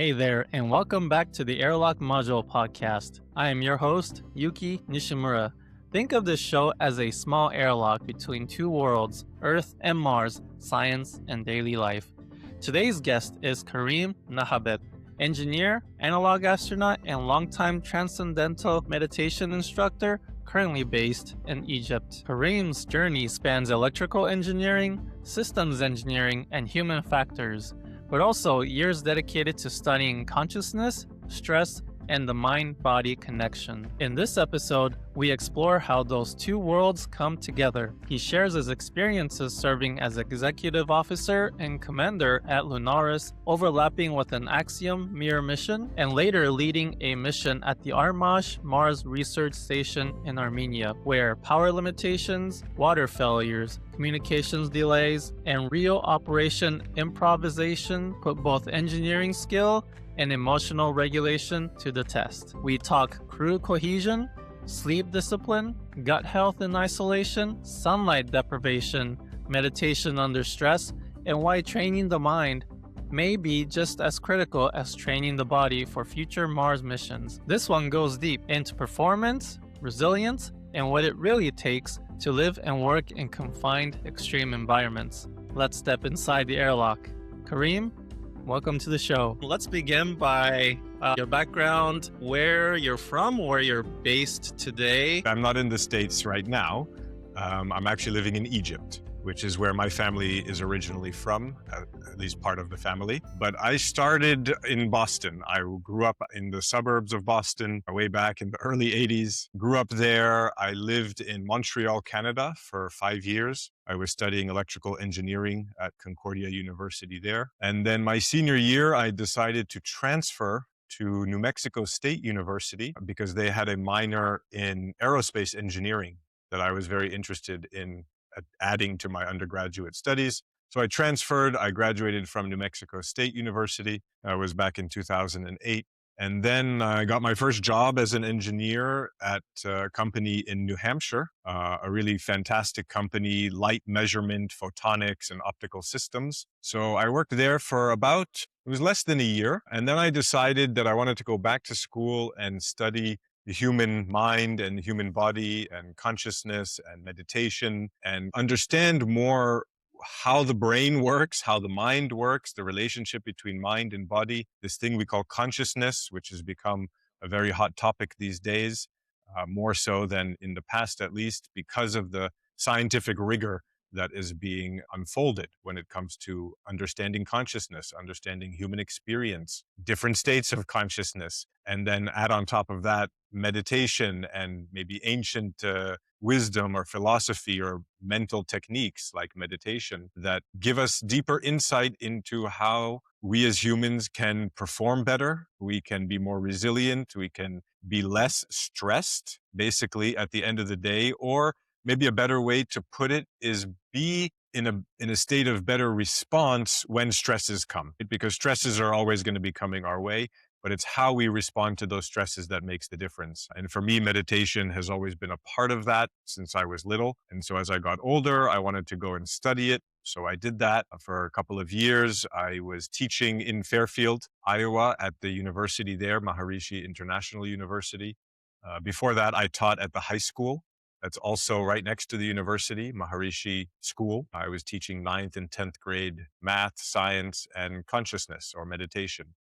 Hey there, and welcome back to the Airlock Module Podcast. I am your host, Yuki Nishimura. Think of this show as a small airlock between two worlds, Earth and Mars, science and daily life. Today's guest is Karim Nahabet, engineer, analog astronaut, and longtime Transcendental Meditation instructor, currently based in Egypt. Karim's journey spans electrical engineering, systems engineering, and human factors, but also years dedicated to studying consciousness, stress, and the mind-body connection. In this episode, we explore how those two worlds come together. He shares his experiences serving as executive officer and commander at LunAres, overlapping with an Axiom Mirror mission, and later leading a mission at the Armash Mars Research Station in Armenia, where power limitations, water failures, communications delays, and real operation improvisation put both engineering skill and emotional regulation to the test. We talk crew cohesion, sleep discipline, gut health in isolation, sunlight deprivation, meditation under stress, and why training the mind may be just as critical as training the body for future Mars missions. This one goes deep into performance, resilience, and what it really takes to live and work in confined extreme environments. Let's step inside the airlock. Karim, welcome to the show. Let's begin by your background, where you're from, where you're based today. I'm not in the States right now. I'm actually living in Egypt, which is where my family is originally from, at least part of the family. But I started in Boston. I grew up in the suburbs of Boston way back in the early 80s. Grew up there. I lived in Montreal, Canada for 5 years. I was studying electrical engineering at Concordia University there. And then my senior year, I decided to transfer to New Mexico State University because they had a minor in aerospace engineering that I was very interested in adding to my undergraduate studies. So I transferred. I graduated from New Mexico State University. I was back in 2008. And then I got my first job as an engineer at a company in New Hampshire, a really fantastic company, light measurement, photonics, and optical systems. So I worked there for it was less than a year. And then I decided that I wanted to go back to school and study the human mind and human body and consciousness and meditation and understand more how the brain works, how the mind works, the relationship between mind and body, this thing we call consciousness, which has become a very hot topic these days, more so than in the past, at least, because of the scientific rigor that is being unfolded when it comes to understanding consciousness, understanding human experience, different states of consciousness, and then add on top of that meditation and maybe ancient wisdom or philosophy or mental techniques like meditation that give us deeper insight into how we as humans can perform better, we can be more resilient, we can be less stressed, basically, at the end of the day. Or maybe a better way to put it is be in a state of better response when stresses come, because stresses are always going to be coming our way. But it's how we respond to those stresses that makes the difference. And for me, meditation has always been a part of that since I was little. And so as I got older, I wanted to go and study it. So I did that for a couple of years. I was teaching in Fairfield, Iowa at the university there, Maharishi International University. Before that, I taught at the high school. That's also right next to the university, Maharishi School. I was teaching 9th and 10th grade math, science, and consciousness or meditation.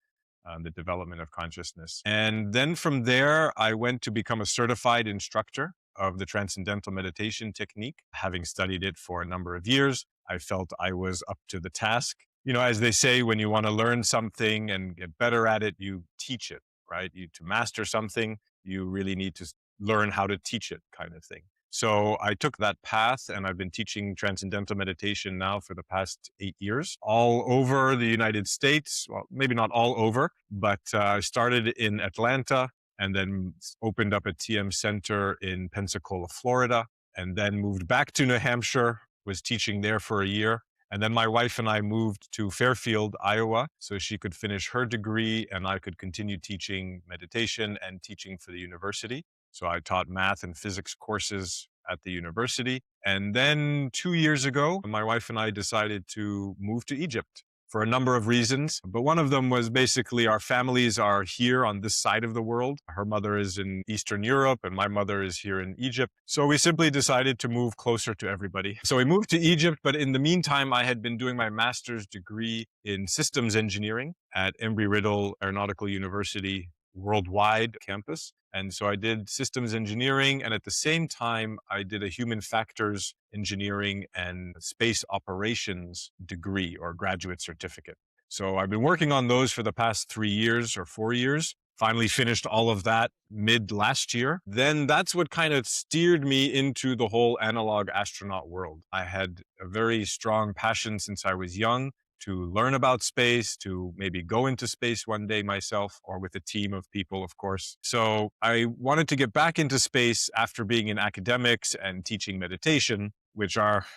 The development of consciousness. And then from there, I went to become a certified instructor of the Transcendental Meditation technique. Having studied it for a number of years, I felt I was up to the task. You know, as they say, when you want to learn something and get better at it, you teach it, right? To master something, you really need to learn how to teach it, kind of thing. So I took that path, and I've been teaching Transcendental Meditation now for the past 8 years, all over the United States. Well, maybe not all over, but I started in Atlanta and then opened up a TM center in Pensacola, Florida, and then moved back to New Hampshire, was teaching there for a year. And then my wife and I moved to Fairfield, Iowa, so she could finish her degree and I could continue teaching meditation and teaching for the university. So I taught math and physics courses at the university. And then 2 years ago, my wife and I decided to move to Egypt for a number of reasons. But one of them was basically our families are here on this side of the world. Her mother is in Eastern Europe and my mother is here in Egypt. So we simply decided to move closer to everybody. So we moved to Egypt, but in the meantime, I had been doing my master's degree in systems engineering at Embry-Riddle Aeronautical University worldwide campus. And so I did systems engineering, and at the same time, I did a human factors engineering and space operations degree or graduate certificate. So I've been working on those for the past 3 years or 4 years. Finally finished all of that mid last year. Then that's what kind of steered me into the whole analog astronaut world. I had a very strong passion since I was young to learn about space, to maybe go into space one day myself or with a team of people, of course. So I wanted to get back into space after being in academics and teaching meditation, which are,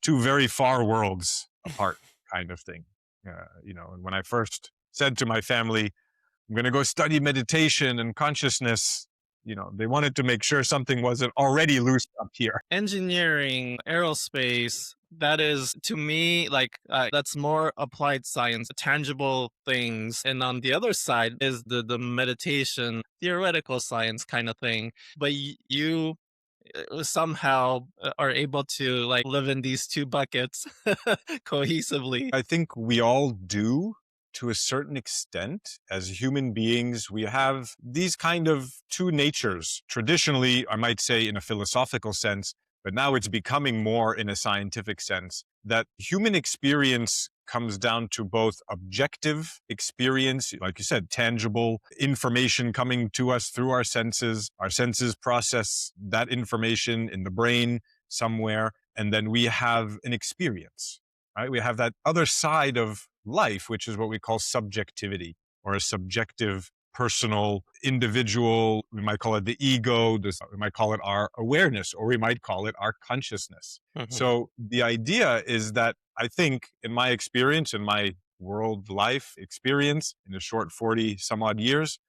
two very far worlds apart kind of thing. And when I first said to my family, I'm going to go study meditation and consciousness, they wanted to make sure something wasn't already loose up here. Engineering, aerospace, that is to me that's more applied science, tangible things. And on the other side is the meditation, theoretical science kind of thing. But you somehow are able to live in these two buckets cohesively. I think we all do. To a certain extent, as human beings, we have these kind of two natures. Traditionally, I might say in a philosophical sense, but now it's becoming more in a scientific sense, that human experience comes down to both objective experience, like you said, tangible information coming to us through our senses. Our senses process that information in the brain somewhere, and then we have an experience, right? We have that other side of life, which is what we call subjectivity, or a subjective, personal, individual. We might call it the ego. We might call it our awareness, or we might call it our consciousness. Mhm. So the idea is that I think in my experience, in my world life experience, in a short 40 some odd years,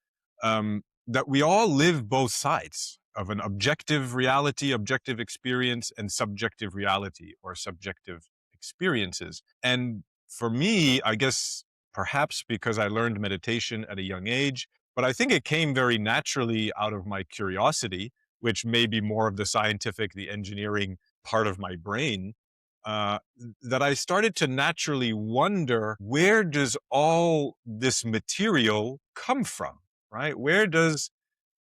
that we all live both sides of an objective reality, objective experience, and subjective reality or subjective experiences. And for me, I guess perhaps because I learned meditation at a young age, but I think it came very naturally out of my curiosity, which may be more of the scientific, the engineering part of my brain, that I started to naturally wonder, where does all this material come from, right? Where do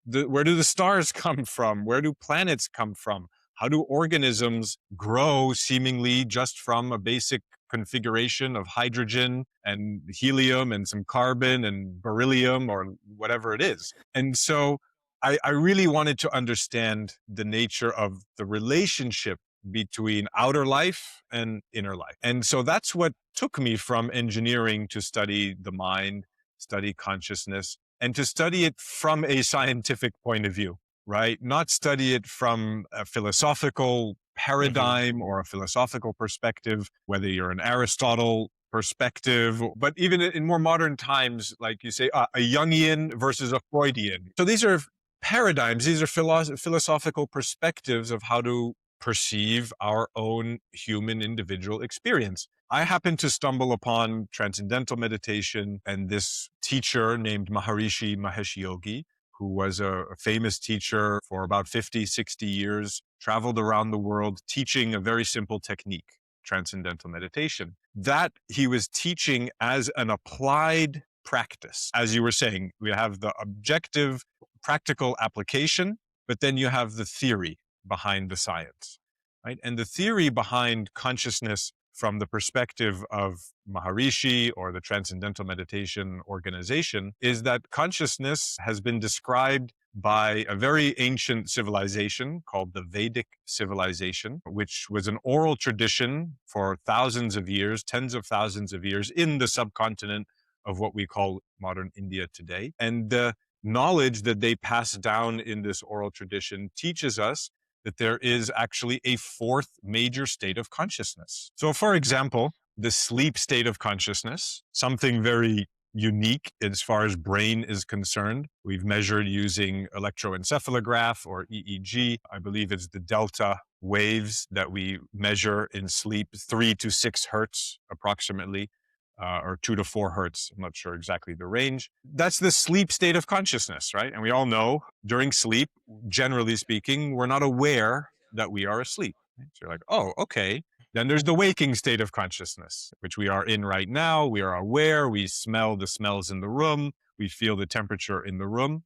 the stars come from? Where do planets come from? How do organisms grow seemingly just from a basic configuration of hydrogen and helium and some carbon and beryllium or whatever it is? And so I really wanted to understand the nature of the relationship between outer life and inner life. And so that's what took me from engineering to study the mind, study consciousness, and to study it from a scientific point of view, right? Not study it from a philosophical paradigm or a philosophical perspective, whether you're an Aristotle perspective, but even in more modern times, like you say, a Jungian versus a Freudian. So these are paradigms, these are philosophical perspectives of how to perceive our own human individual experience. I happened to stumble upon Transcendental Meditation and this teacher named Maharishi Mahesh Yogi, who was a famous teacher for about 50, 60 years, traveled around the world teaching a very simple technique, Transcendental Meditation, that he was teaching as an applied practice. As you were saying, we have the objective, practical application, but then you have the theory behind the science, right? And the theory behind consciousness from the perspective of Maharishi or the Transcendental Meditation organization is that consciousness has been described by a very ancient civilization called the Vedic civilization, which was an oral tradition for thousands of years, tens of thousands of years in the subcontinent of what we call modern India today. And the knowledge that they pass down in this oral tradition teaches us that there is actually a fourth major state of consciousness. So for example, the sleep state of consciousness, something very unique as far as brain is concerned. We've measured using electroencephalograph or EEG. I believe it's the delta waves that we measure in sleep, 3 to 6 hertz approximately. or 2 to 4 hertz. I'm not sure exactly the range. That's the sleep state of consciousness, right? And we all know during sleep, generally speaking, we're not aware that we are asleep. Right? So you're like, oh, okay. Then there's the waking state of consciousness, which we are in right now. We are aware. We smell the smells in the room. We feel the temperature in the room.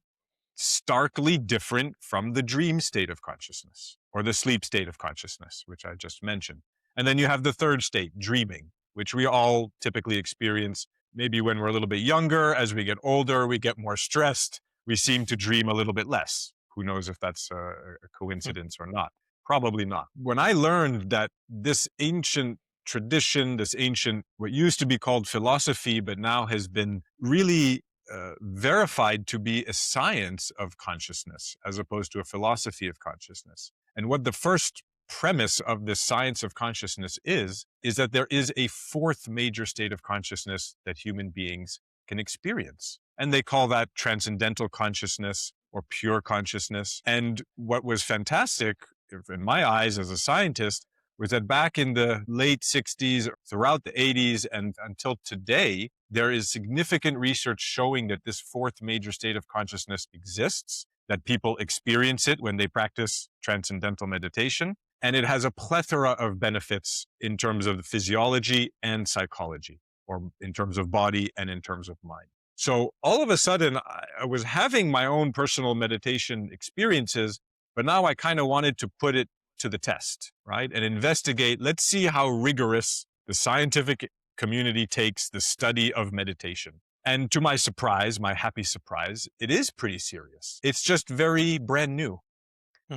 Starkly different from the dream state of consciousness or the sleep state of consciousness, which I just mentioned. And then you have the third state, dreaming, which we all typically experience maybe when we're a little bit younger. As we get older, we get more stressed. We seem to dream a little bit less. Who knows if that's a coincidence or not? Probably not. When I learned that this ancient tradition, this ancient, what used to be called philosophy, but now has been really verified to be a science of consciousness as opposed to a philosophy of consciousness. And what the first premise of this science of consciousness is that there is a fourth major state of consciousness that human beings can experience. And they call that transcendental consciousness or pure consciousness. And what was fantastic, in my eyes as a scientist, was that back in the late 60s, throughout the 80s, and until today, there is significant research showing that this fourth major state of consciousness exists, that people experience it when they practice transcendental meditation. And it has a plethora of benefits in terms of physiology and psychology, or in terms of body and in terms of mind. So all of a sudden, I was having my own personal meditation experiences, but now I kind of wanted to put it to the test, right? And investigate, let's see how rigorous the scientific community takes the study of meditation. And to my surprise, my happy surprise, it is pretty serious. It's just very brand new.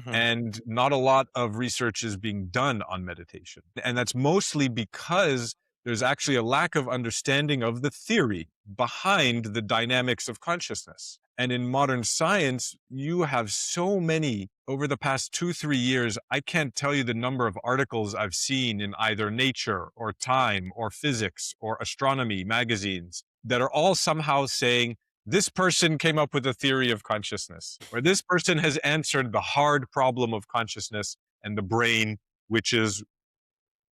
And not a lot of research is being done on meditation. And that's mostly because there's actually a lack of understanding of the theory behind the dynamics of consciousness. And in modern science, you have so many, over the past 2-3 years, I can't tell you the number of articles I've seen in either Nature or Time or Physics or Astronomy magazines that are all somehow saying, this person came up with a theory of consciousness, or this person has answered the hard problem of consciousness and the brain, which is,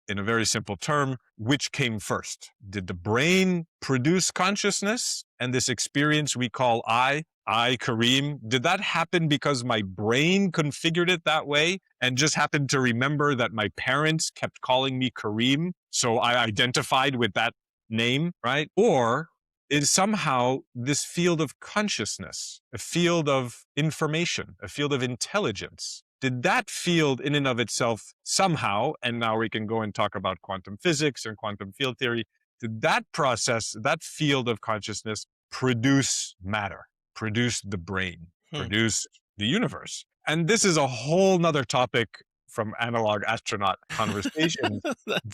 in a very simple term, which came first? Did the brain produce consciousness and this experience we call I, Karim, did that happen because my brain configured it that way and just happened to remember that my parents kept calling me Karim, so I identified with that name, right? Or is somehow this field of consciousness, a field of information, a field of intelligence, did that field in and of itself somehow, and now we can go and talk about quantum physics and quantum field theory, did that process, that field of consciousness produce matter, produce the brain, produce the universe? And this is a whole nother topic from analog astronaut conversations,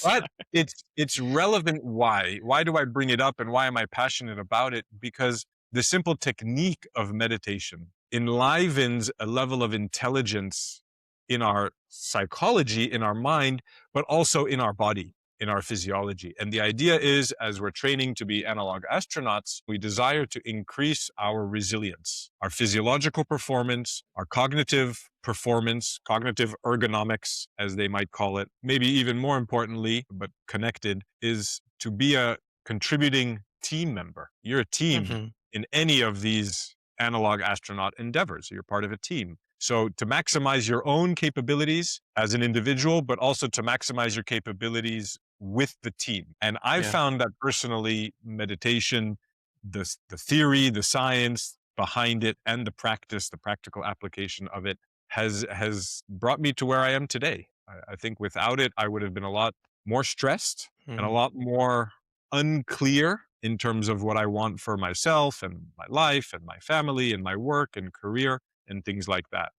but it's relevant. Why? Why do I bring it up and why am I passionate about it? Because the simple technique of meditation enlivens a level of intelligence in our psychology, in our mind, but also in our body, in our physiology. And the idea is, as we're training to be analog astronauts, we desire to increase our resilience, our physiological performance, our cognitive performance, cognitive ergonomics, as they might call it. Maybe even more importantly, but connected, is to be a contributing team member. You're a team in any of these analog astronaut endeavors. You're part of a team. So to maximize your own capabilities as an individual, but also to maximize your capabilities with the team. And I found that personally, meditation, the theory, the science behind it, and the practice, the practical application of it has brought me to where I am today. I think without it, I would have been a lot more stressed and a lot more unclear in terms of what I want for myself and my life and my family and my work and career and things like that.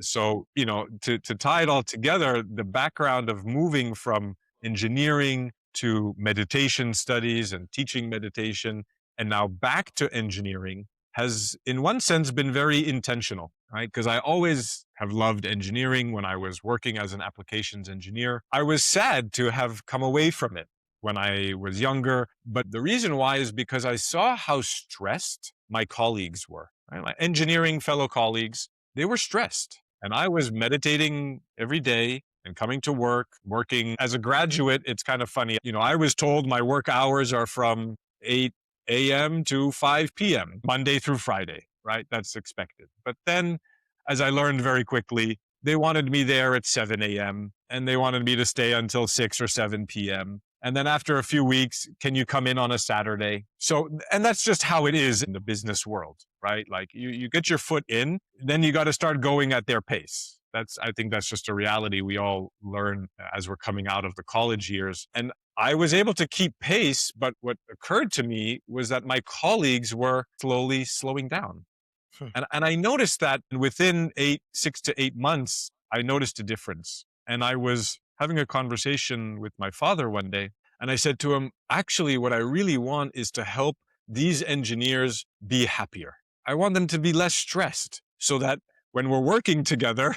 So, to tie it all together, the background of moving from engineering to meditation studies and teaching meditation, and now back to engineering has, in one sense, been very intentional, right? Because I always have loved engineering when I was working as an applications engineer. I was sad to have come away from it when I was younger. But the reason why is because I saw how stressed my colleagues were. Right? My engineering fellow colleagues, they were stressed. And I was meditating every day, and coming to work, working as a graduate. It's kind of funny. I was told my work hours are from 8 a.m. to 5 p.m., Monday through Friday, right? That's expected. But then, as I learned very quickly, they wanted me there at 7 a.m. and they wanted me to stay until 6 or 7 p.m. And then after a few weeks, can you come in on a Saturday? So, and that's just how it is in the business world, right? Like you get your foot in, then you got to start going at their pace. I think that's just a reality we all learn as we're coming out of the college years. And I was able to keep pace, but what occurred to me was that my colleagues were slowly slowing down. And I noticed that within 6 to 8 months, I noticed a difference. And I was having a conversation with my father one day, and I said to him, actually, what I really want is to help these engineers be happier. I want them to be less stressed so that when we're working together,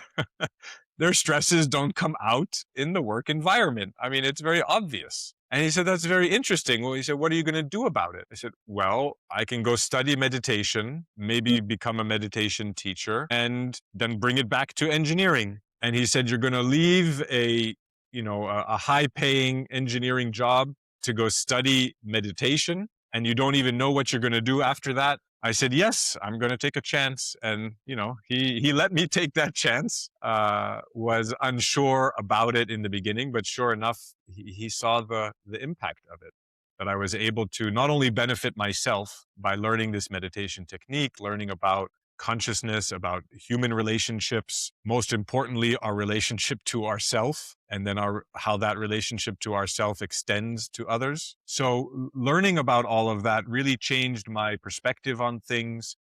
their stresses don't come out in the work environment. I mean, it's very obvious. And he said, that's very interesting. Well, he said, what are you going to do about it? I said, well, I can go study meditation, maybe become a meditation teacher, and then bring it back to engineering. And he said, you're going to leave a high-paying engineering job to go study meditation, and you don't even know what you're going to do after that. I said, yes, I'm going to take a chance. And, he let me take that chance, was unsure about it in the beginning, but sure enough, he saw the impact of it, that I was able to not only benefit myself by learning this meditation technique, learning about consciousness, about human relationships, most importantly, our relationship to ourself, and then how that relationship to ourself extends to others. So learning about all of that really changed my perspective on things,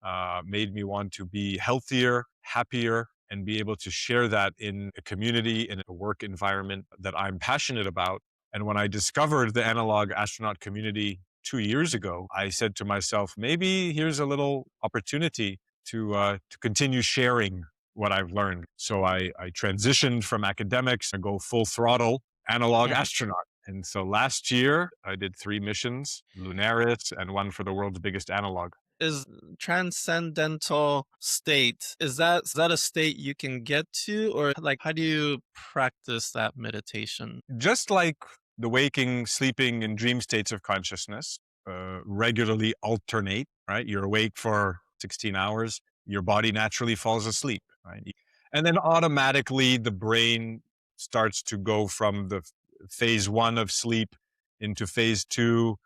made me want to be healthier, happier, and be able to share that in a community, in a work environment that I'm passionate about. And when I discovered the analog astronaut community 2 years ago, I said to myself, maybe here's a little opportunity to continue sharing what I've learned. So I transitioned from academics and go full throttle analog astronaut. And so last year I did 3 missions, LunAres, and one for the world's biggest analog. Is transcendental state, is that a state you can get to, or like how do you practice that meditation? Just like the waking, sleeping, and dream states of consciousness regularly alternate, right? You're awake for 16 hours, your body naturally falls asleep, right? And then automatically the brain starts to go from the phase 1 of sleep into phase 2,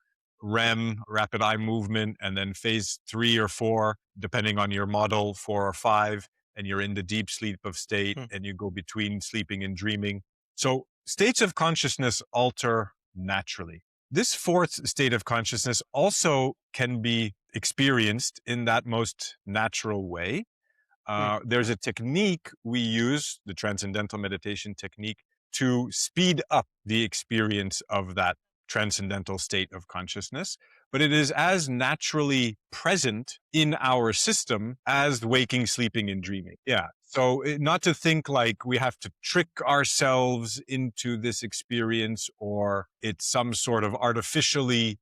REM, rapid eye movement, and then phase 3 or 4, depending on your model, 4 or 5, and you're in the deep sleep of state, and you go between sleeping and dreaming. So states of consciousness alter naturally. This 4th state of consciousness also can be experienced in that most natural way. There's a technique we use, the Transcendental Meditation technique, to speed up the experience of that transcendental state of consciousness, but it is as naturally present in our system as waking, sleeping, and dreaming. Yeah. So not to think like we have to trick ourselves into this experience, or it's some sort of artificially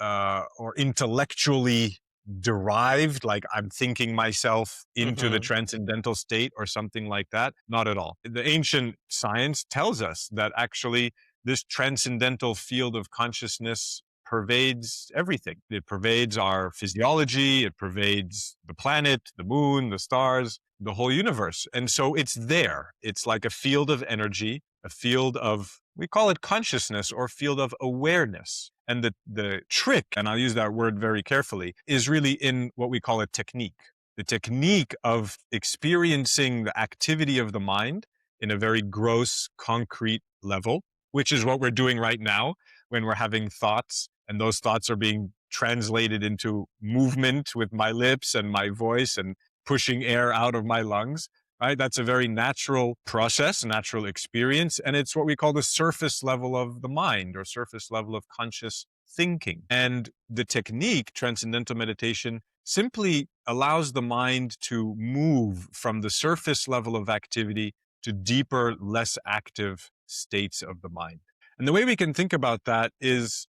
or intellectually derived, like I'm thinking myself into the transcendental state or something like that. Not at all. The ancient science tells us that actually this transcendental field of consciousness pervades everything. It pervades our physiology, it pervades the planet, the moon, the stars, the whole universe. And so it's there. It's like a field of energy, a field of, we call it consciousness, or field of awareness. And the trick, and I'll use that word very carefully, is really in what we call a technique. The technique of experiencing the activity of the mind in a very gross, concrete level, which is what we're doing right now when we're having thoughts, and those thoughts are being translated into movement with my lips and my voice and pushing air out of my lungs, right? That's a very natural process, natural experience. And it's what we call the surface level of the mind, or surface level of conscious thinking. And the technique, Transcendental Meditation, simply allows the mind to move from the surface level of activity to deeper, less active states of the mind. And the way we can think about that is,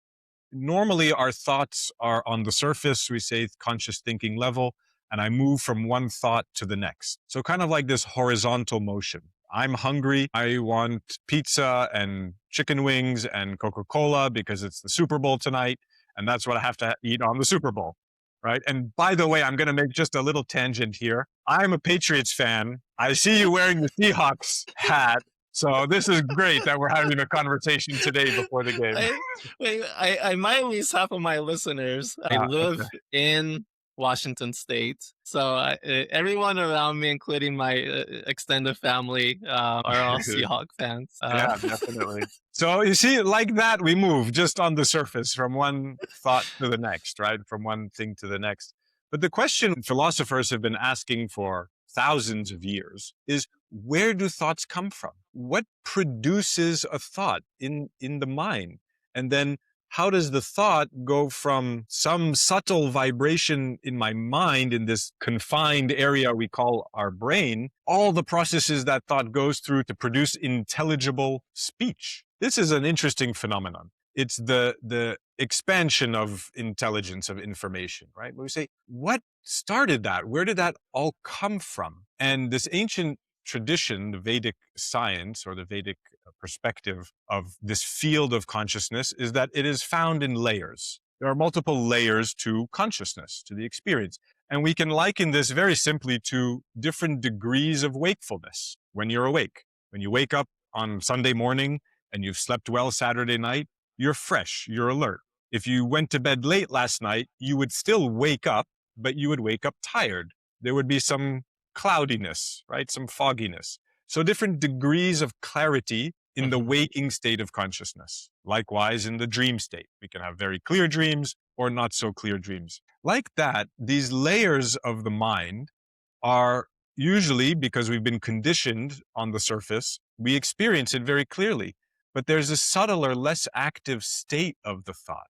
normally our thoughts are on the surface, we say conscious thinking level, and I move from one thought to the next. So kind of like this horizontal motion. I'm hungry. I want pizza and chicken wings and Coca-Cola because it's the Super Bowl tonight. And that's what I have to eat on the Super Bowl. Right. And by the way, I'm going to make just a little tangent here. I'm a Patriots fan. I see you wearing the Seahawks hat. So this is great that we're having a conversation today before the game. I might lose half of my listeners. I live Okay. in Washington State, so everyone around me, including my extended family, are all Seahawk fans. Yeah, definitely. So you see, like that, we move just on the surface from one thought to the next, right? From one thing to the next. But the question philosophers have been asking for thousands of years is, where do thoughts come from? What produces a thought in the mind? And then how does the thought go from some subtle vibration in my mind in this confined area we call our brain, all the processes that thought goes through to produce intelligible speech? This is an interesting phenomenon. It's the expansion of intelligence, of information, right? But we say, what started that? Where did that all come from? And this ancient tradition, the Vedic science or the Vedic perspective of this field of consciousness, is that it is found in layers. There are multiple layers to consciousness, to the experience. And we can liken this very simply to different degrees of wakefulness when you're awake. When you wake up on Sunday morning and you've slept well Saturday night, you're fresh, you're alert. If you went to bed late last night, you would still wake up, but you would wake up tired. There would be some cloudiness, right? Some fogginess. So different degrees of clarity in the waking state of consciousness. Likewise, in the dream state, we can have very clear dreams or not so clear dreams. Like that, these layers of the mind are usually, because we've been conditioned on the surface, we experience it very clearly. But there's a subtler, less active state of the thought,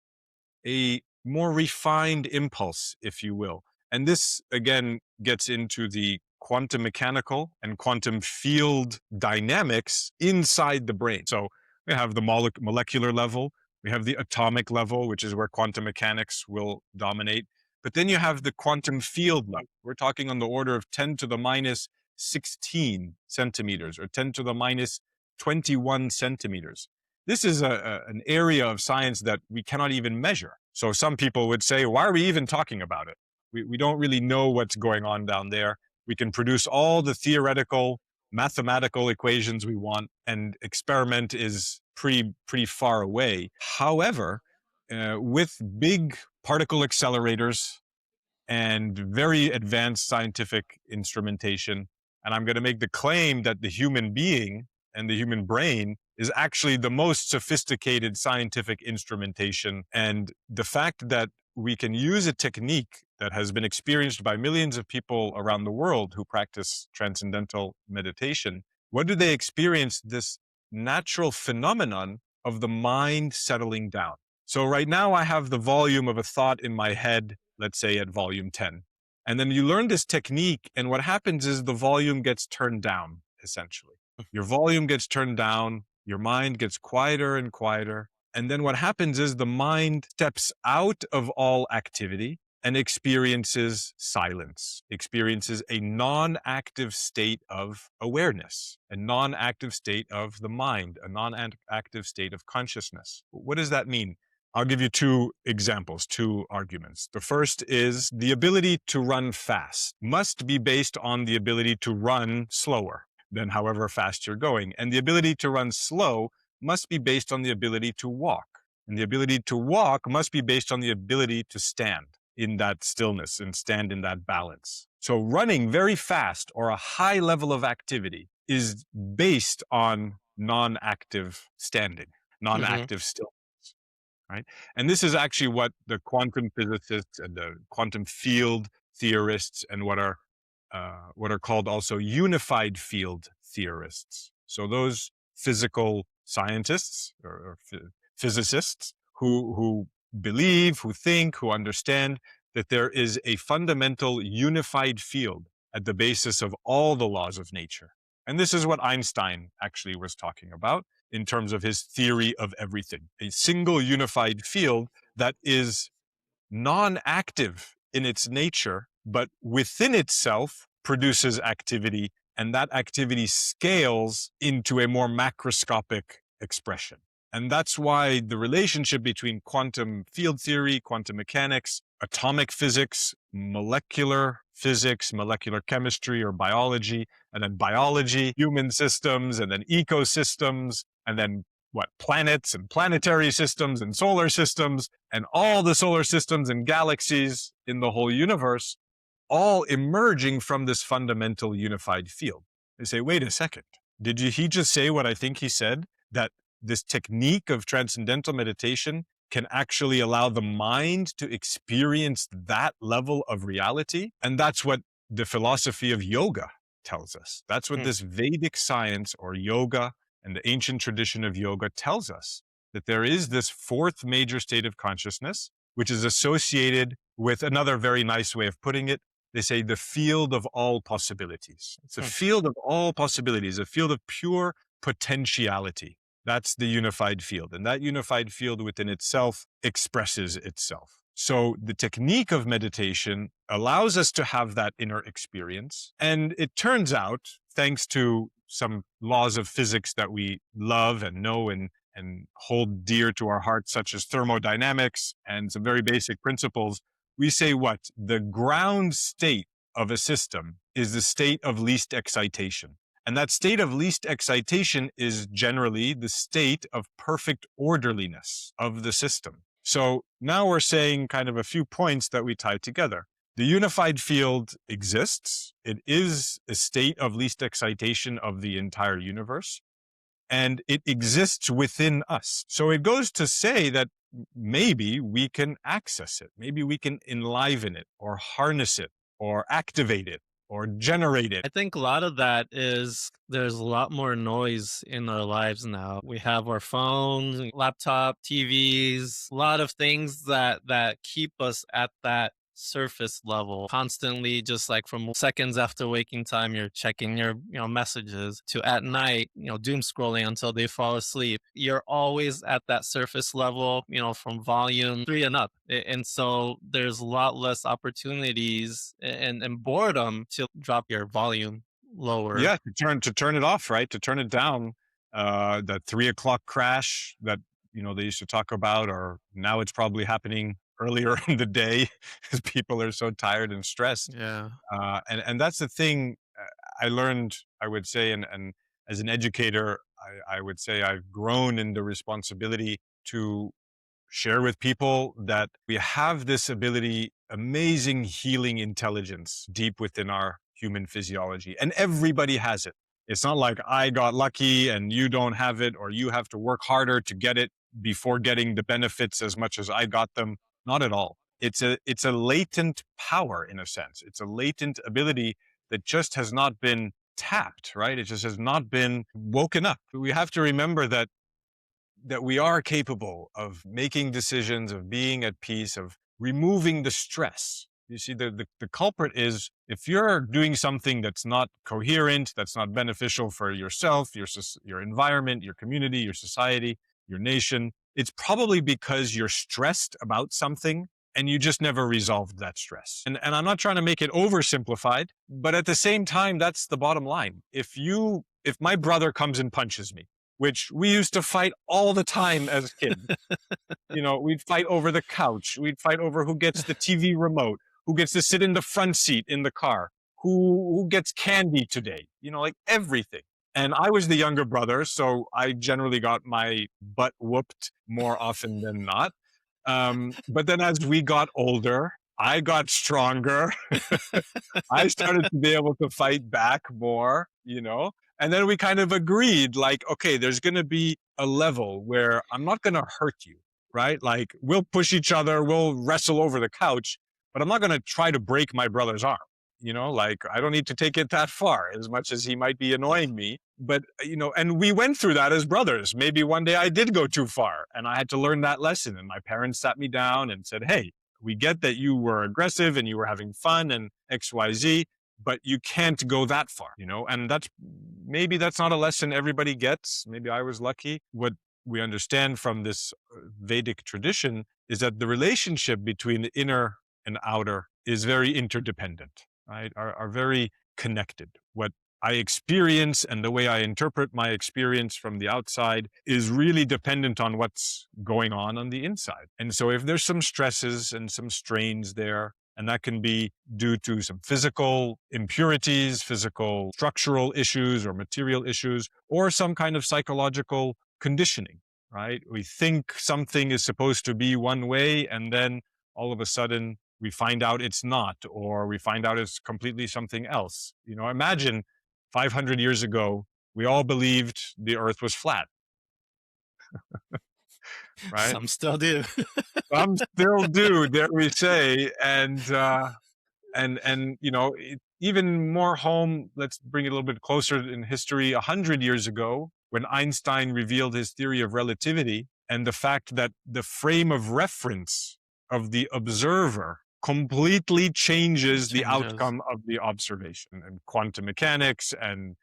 a more refined impulse, if you will. And this, again, gets into the quantum mechanical and quantum field dynamics inside the brain. So we have the molecular level, we have the atomic level, which is where quantum mechanics will dominate. But then you have the quantum field level. We're talking on the order of 10 to the minus 16 centimeters or 10 to the minus 21 centimeters. This is an area of science that we cannot even measure. So some people would say, why are we even talking about it? We don't really know what's going on down there. We can produce all the theoretical, mathematical equations we want, and experiment is pretty far away. However, with big particle accelerators and very advanced scientific instrumentation, and I'm going to make the claim that the human being and the human brain is actually the most sophisticated scientific instrumentation. And the fact that we can use a technique that has been experienced by millions of people around the world who practice transcendental meditation, what do they experience? This natural phenomenon of the mind settling down. So right now I have the volume of a thought in my head, let's say at volume 10. And then you learn this technique, and what happens is the volume gets turned down, essentially. Your volume gets turned down, your mind gets quieter and quieter. And then what happens is the mind steps out of all activity and experiences silence, experiences a non-active state of awareness, a non-active state of the mind, a non-active state of consciousness. What does that mean? I'll give you two examples, two arguments. The first is the ability to run fast must be based on the ability to run slower than however fast you're going. And the ability to run slow must be based on the ability to walk. And the ability to walk must be based on the ability to stand in that stillness and stand in that balance. So running very fast or a high level of activity is based on non-active standing, non-active stillness. Right? And this is actually what the quantum physicists and the quantum field theorists and what are called also unified field theorists. So those physical scientists or physicists who believe, who think, who understand that there is a fundamental unified field at the basis of all the laws of nature. And this is what Einstein actually was talking about in terms of his theory of everything, a single unified field that is non-active in its nature, but within itself produces activity and that activity scales into a more macroscopic expression. And that's why the relationship between quantum field theory, quantum mechanics, atomic physics, molecular physics, molecular chemistry or biology, and then biology, human systems, and then ecosystems, and then planets and planetary systems and solar systems, and all the solar systems and galaxies in the whole universe, all emerging from this fundamental unified field. They say, wait a second, he just say what I think he said? That this technique of transcendental meditation can actually allow the mind to experience that level of reality? And that's what the philosophy of yoga tells us. That's what this Vedic science or yoga and the ancient tradition of yoga tells us, that there is this fourth major state of consciousness, which is associated with another very nice way of putting it. They say the field of all possibilities. It's a field of all possibilities, a field of pure potentiality. That's the unified field. And that unified field within itself expresses itself. So the technique of meditation allows us to have that inner experience. And it turns out, thanks to some laws of physics that we love and know and hold dear to our hearts, such as thermodynamics and some very basic principles, we say what? The ground state of a system is the state of least excitation. And that state of least excitation is generally the state of perfect orderliness of the system. So now we're saying kind of a few points that we tie together. The unified field exists. It is a state of least excitation of the entire universe. And it exists within us. So it goes to say that maybe we can access it. Maybe we can enliven it or harness it or activate it or generate it. I think a lot of that is there's a lot more noise in our lives now. We have our phones, laptop, TVs, a lot of things that keep us at that surface level constantly, just like from seconds after waking time you're checking your messages, to at night doom scrolling until they fall asleep. You're always at that surface level, from volume 3 and up. And so there's a lot less opportunities and boredom to drop your volume lower. Yeah, to turn it off, right? To turn it down. That 3 o'clock crash that they used to talk about, or now it's probably happening earlier in the day because people are so tired and stressed. Yeah. And that's the thing I learned, I would say, and as an educator, I would say I've grown in the responsibility to share with people that we have this ability, amazing healing intelligence deep within our human physiology, and everybody has it. It's not like I got lucky and you don't have it, or you have to work harder to get it before getting the benefits as much as I got them. Not at all. It's a latent power in a sense. It's a latent ability that just has not been tapped, right? It just has not been woken up. We have to remember that we are capable of making decisions, of being at peace, of removing the stress. You see, the culprit is if you're doing something that's not coherent, that's not beneficial for yourself, your environment, your community, your society, your nation, it's probably because you're stressed about something and you just never resolved that stress. And I'm not trying to make it oversimplified, but at the same time, that's the bottom line. If my brother comes and punches me, which we used to fight all the time as kids, we'd fight over the couch. We'd fight over who gets the TV remote, who gets to sit in the front seat in the car, who gets candy today, like everything. And I was the younger brother, so I generally got my butt whooped more often than not. But then as we got older, I got stronger. I started to be able to fight back more, and then we kind of agreed, like, okay, there's going to be a level where I'm not going to hurt you, right? Like, we'll push each other, we'll wrestle over the couch, but I'm not going to try to break my brother's arm. Like, I don't need to take it that far, as much as he might be annoying me. But, and we went through that as brothers. Maybe one day I did go too far and I had to learn that lesson. And my parents sat me down and said, hey, we get that you were aggressive and you were having fun and XYZ, but you can't go that far, and maybe that's not a lesson everybody gets. Maybe I was lucky. What we understand from this Vedic tradition is that the relationship between the inner and outer is very interdependent, right? Are very connected. What I experience and the way I interpret my experience from the outside is really dependent on what's going on the inside. And so if there's some stresses and some strains there, and that can be due to some physical impurities, physical structural issues or material issues, or some kind of psychological conditioning, right? We think something is supposed to be one way, and then all of a sudden we find out it's not, or we find out it's completely something else. Imagine 500 years ago, we all believed the earth was flat, right? Some still do. Some still do, dare we say. Even more home, let's bring it a little bit closer in history. 100 years ago, when Einstein revealed his theory of relativity and the fact that the frame of reference of the observer completely changes the outcome of the observation, and quantum mechanics and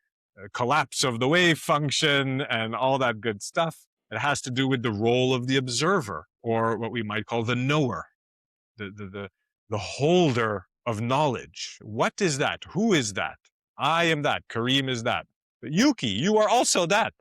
collapse of the wave function and all that good stuff. It has to do with the role of the observer, or what we might call the knower, the holder of knowledge. What is that? Who is that? I am that. Karim is that. But Yuki, you are also that.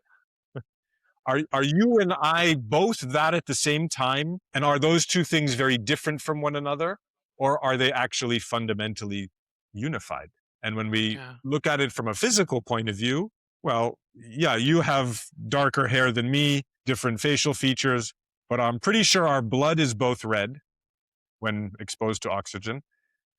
Are you and I both that at the same time? And are those two things very different from one another? Or are they actually fundamentally unified? And when we look at it from a physical point of view, well, yeah, you have darker hair than me, different facial features, but I'm pretty sure our blood is both red when exposed to oxygen.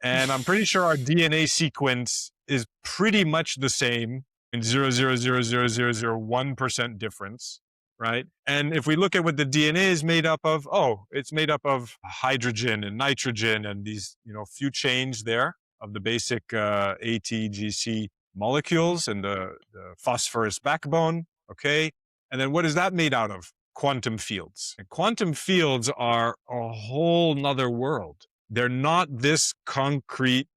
And I'm pretty sure our DNA sequence is pretty much the same in 0.0000001% difference, right? And if we look at what the DNA is made up of, it's made up of hydrogen and nitrogen and these, few chains there of the basic ATGC molecules and the phosphorus backbone, okay? And then what is that made out of? Quantum fields. And quantum fields are a whole nother world. They're not this concrete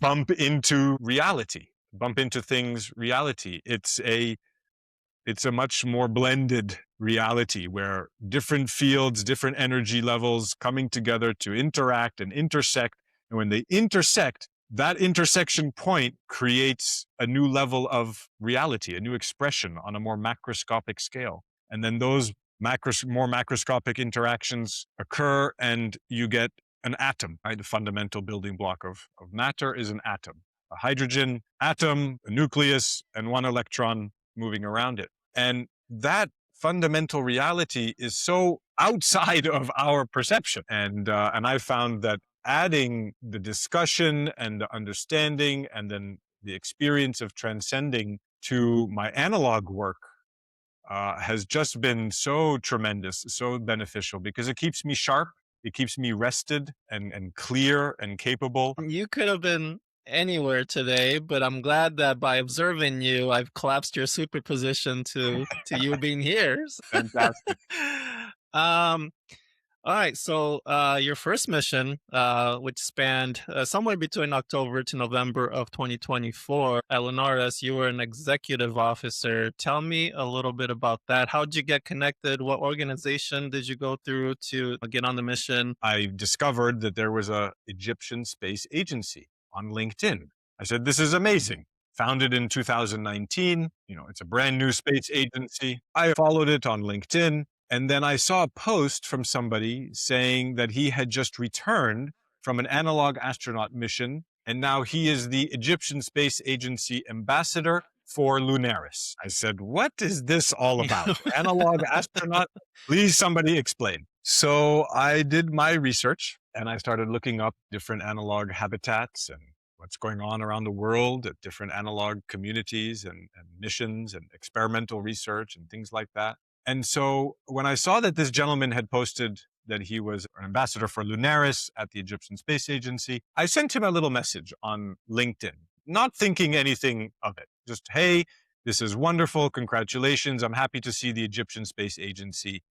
bump into reality, bump into things reality. It's a much more blended reality where different fields, different energy levels coming together to interact and intersect. And when they intersect, that intersection point creates a new level of reality, a new expression on a more macroscopic scale. And then those more macroscopic interactions occur and you get an atom, right? The fundamental building block of matter is an atom. A hydrogen atom, a nucleus, and one electron moving around it. And that fundamental reality is so outside of our perception. And I found that adding the discussion and the understanding and then the experience of transcending to my analog work has just been so tremendous, so beneficial, because it keeps me sharp, it keeps me rested and clear and capable. You could have been anywhere today, but I'm glad that by observing you, I've collapsed your superposition to you being here. Fantastic. All right. So your first mission, which spanned somewhere between October to November of 2024 at LunAres, you were an executive officer. Tell me a little bit about that. How did you get connected? What organization did you go through to get on the mission? I discovered that there was an Egyptian space agency on LinkedIn. I said, this is amazing. Founded in 2019. It's a brand new space agency. I followed it on LinkedIn. And then I saw a post from somebody saying that he had just returned from an analog astronaut mission, and now he is the Egyptian Space Agency ambassador for LunAres. I said, what is this all about? Analog astronaut? Please, somebody explain. So I did my research, and I started looking up different analog habitats and what's going on around the world at different analog communities and missions and experimental research and things like that. And so when I saw that this gentleman had posted that he was an ambassador for LunAres at the Egyptian Space Agency, I sent him a little message on LinkedIn, not thinking anything of it. Just, hey, this is wonderful. Congratulations. I'm happy to see the Egyptian Space Agency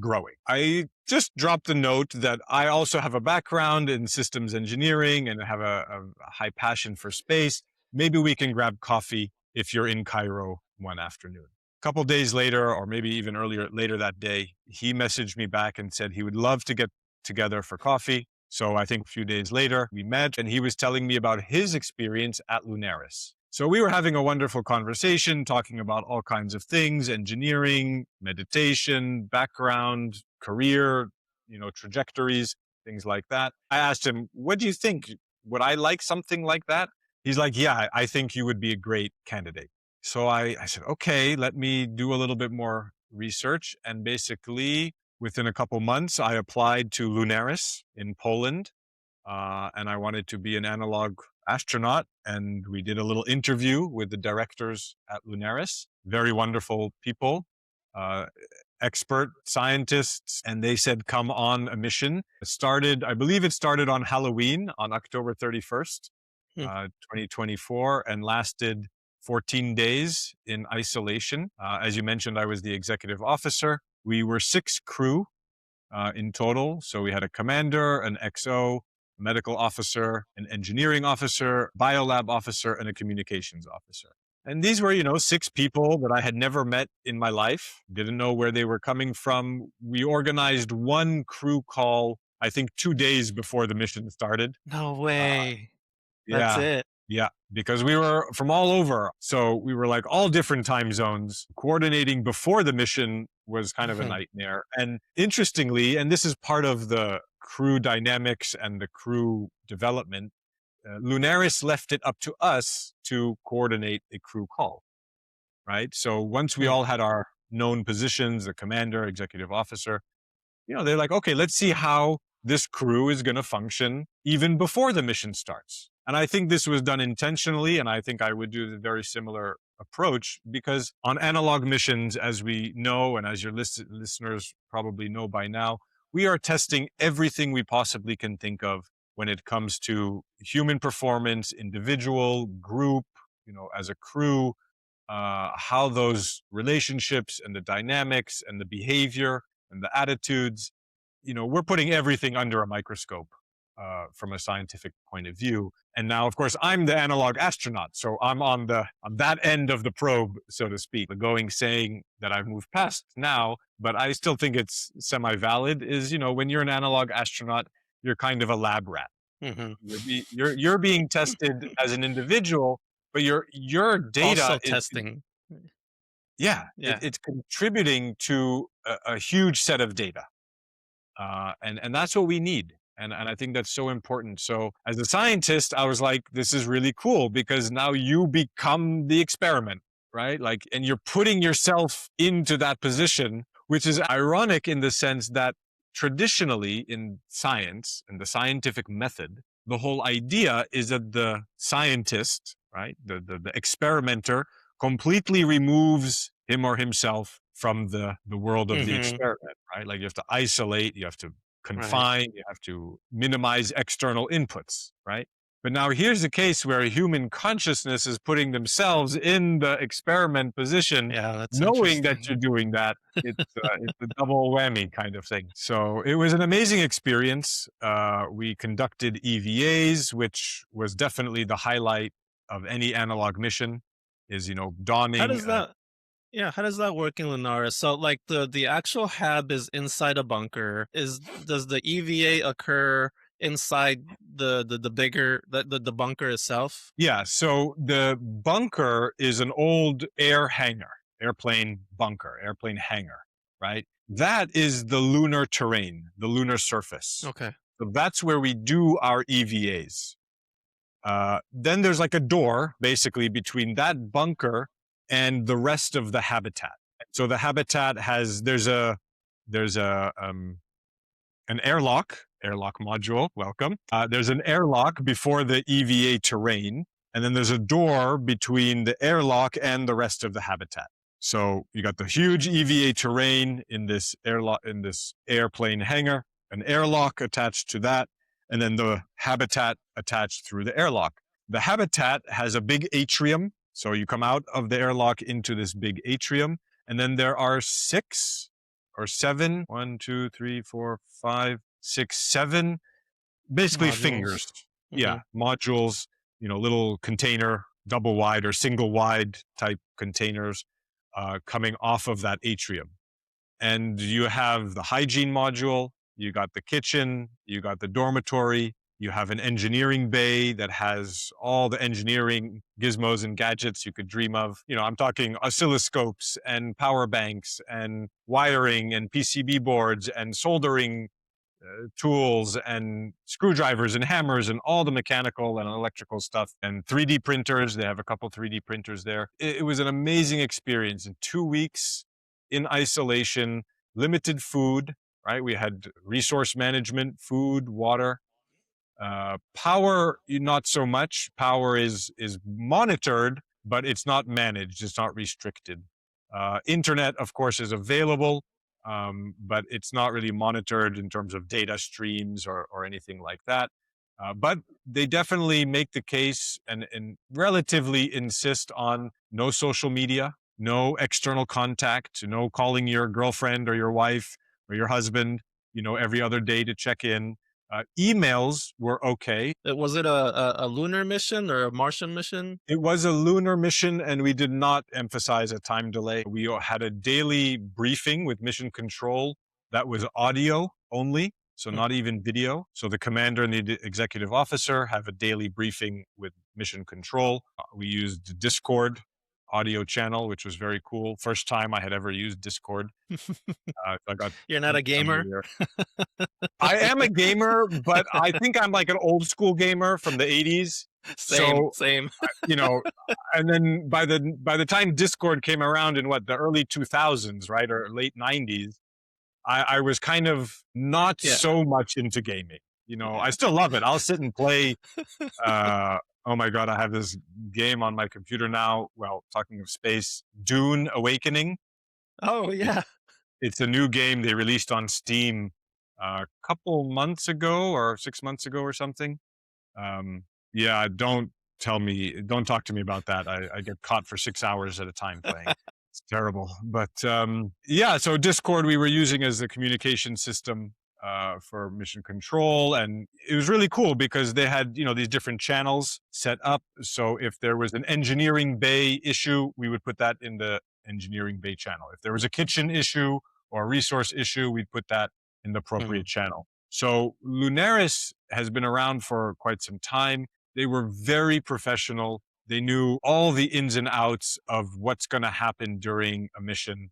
growing. I just dropped a note that I also have a background in systems engineering and have a high passion for space. Maybe we can grab coffee if you're in Cairo one afternoon. A couple days later, or maybe even later that day, he messaged me back and said he would love to get together for coffee. So I think a few days later we met and he was telling me about his experience at LunAres. So we were having a wonderful conversation, talking about all kinds of things, engineering, meditation, background, career, trajectories, things like that. I asked him, what do you think? Would I like something like that? He's like, yeah, I think you would be a great candidate. So I said, okay, let me do a little bit more research. And basically, within a couple months, I applied to LunAres in Poland. And I wanted to be an analog astronaut. And we did a little interview with the directors at LunAres. Very wonderful people, expert scientists. And they said, come on a mission. I believe it started on Halloween on October 31st, 2024, and lasted 14 days in isolation. As you mentioned, I was the executive officer. We were 6 crew in total. So we had a commander, an XO, medical officer, an engineering officer, biolab officer, and a communications officer. And these were, 6 people that I had never met in my life, didn't know where they were coming from. We organized one crew call, I think 2 days before the mission started. No way. That's Yeah. it. Yeah, because we were from all over. So we were like all different time zones. Coordinating before the mission was kind of a nightmare. And interestingly, and this is part of the crew dynamics and the crew development, LunAres left it up to us to coordinate a crew call, right? So once we all had our known positions, the commander, executive officer, they're like, okay, let's see how this crew is going to function even before the mission starts. And I think this was done intentionally, and I think I would do the very similar approach, because on analog missions, as we know, and as your listeners probably know by now, we are testing everything we possibly can think of when it comes to human performance, individual, group, as a crew, how those relationships and the dynamics and the behavior and the attitudes, we're putting everything under a microscope from a scientific point of view. And now, of course, I'm the analog astronaut. So I'm on that end of the probe, so to speak. The going saying that I've moved past now, but I still think it's semi-valid, is, when you're an analog astronaut, you're kind of a lab rat. You're being tested as an individual, but your data Also is testing. It's contributing to a huge set of data. And that's what we need. And I think that's so important. So as a scientist, I was like, this is really cool, because now you become the experiment, right? And you're putting yourself into that position, which is ironic in the sense that traditionally in science and the scientific method, the whole idea is that the scientist, right, the experimenter, completely removes him or himself from the world of the experiment, right? You have to isolate, you have to confine, you have to minimize external inputs, right? But now here's a case where a human consciousness is putting themselves in the experiment position, knowing that you're doing that. It's a double whammy kind of thing. So it was an amazing experience. We conducted EVAs, which was definitely the highlight of any analog mission, is, donning. How does that work in LunAres? So the actual hab is inside a bunker. Does the EVA occur inside the bigger the bunker itself? Yeah, so the bunker is an old airplane hangar, right? That is the lunar terrain, the lunar surface. Okay. So that's where we do our EVAs. Then there's a door basically between that bunker and the rest of the habitat. So the habitat there's an airlock module. Welcome. There's an airlock before the EVA terrain, and then there's a door between the airlock and the rest of the habitat. So you got the huge EVA terrain in this airplane hangar, an airlock attached to that, and then the habitat attached through the airlock. The habitat has a big atrium. So you come out of the airlock into this big atrium, and then there are 6 or 7, 1, 2, 3, 4, 5, 6, 7, basically Modules. fingers. Yeah, modules, little container, double wide or single wide type containers coming off of that atrium. And you have the hygiene module, you got the kitchen, you got the dormitory, You have an engineering bay that has all the engineering gizmos and gadgets you could dream of. I'm talking oscilloscopes and power banks and wiring and PCB boards and soldering tools and screwdrivers and hammers and all the mechanical and electrical stuff and 3D printers. They have a couple 3D printers there. It was an amazing experience. In 2 weeks in isolation, limited food, right? We had resource management, food, water, power, not so much. Power is monitored, but it's not managed. It's not restricted. Internet, of course, is available, but it's not really monitored in terms of data streams or anything like that. But they definitely make the case and relatively insist on no social media, no external contact, no calling your girlfriend or your wife or your husband, every other day to check in. Emails were okay. Was it a lunar mission or a Martian mission? It was a lunar mission, and we did not emphasize a time delay. We had a daily briefing with mission control that was audio only, so not even video. So the commander and the executive officer have a daily briefing with mission control. We used Discord audio channel, which was very cool. First time I had ever used Discord. I got You're not a gamer? I am a gamer, but I think I'm like an old school gamer from the 80s. Same. And then by the time Discord came around in the early 2000s, right, or late 90s, I was kind of not so much into gaming. I still love it. I'll sit and play. Oh my God, I have this game on my computer now. Well, talking of space, Dune Awakening. Oh yeah. It's a new game they released on Steam a couple months ago or 6 months ago or something. Don't talk to me about that. I get caught for 6 hours at a time playing. It's terrible. But so Discord we were using as the communication system for mission control. And it was really cool because they had, these different channels set up. So if there was an engineering bay issue, we would put that in the engineering bay channel. If there was a kitchen issue or a resource issue, we'd put that in the appropriate channel. So LunAres has been around for quite some time. They were very professional. They knew all the ins and outs of what's going to happen during a mission.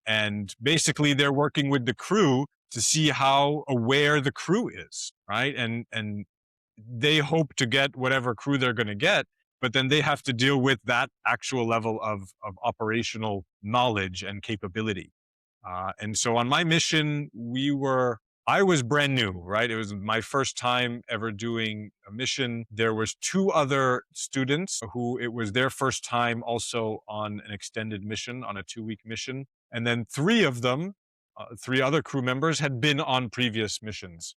And basically they're working with the crew to see how aware the crew is, right? And they hope to get whatever crew they're going to get, but then they have to deal with that actual level of operational knowledge and capability. And so on my mission, I was brand new, right? It was my first time ever doing a mission. There was 2 other students who it was their first time also on an extended mission, on a 2-week mission. And then 3 of them, 3 other crew members had been on previous missions,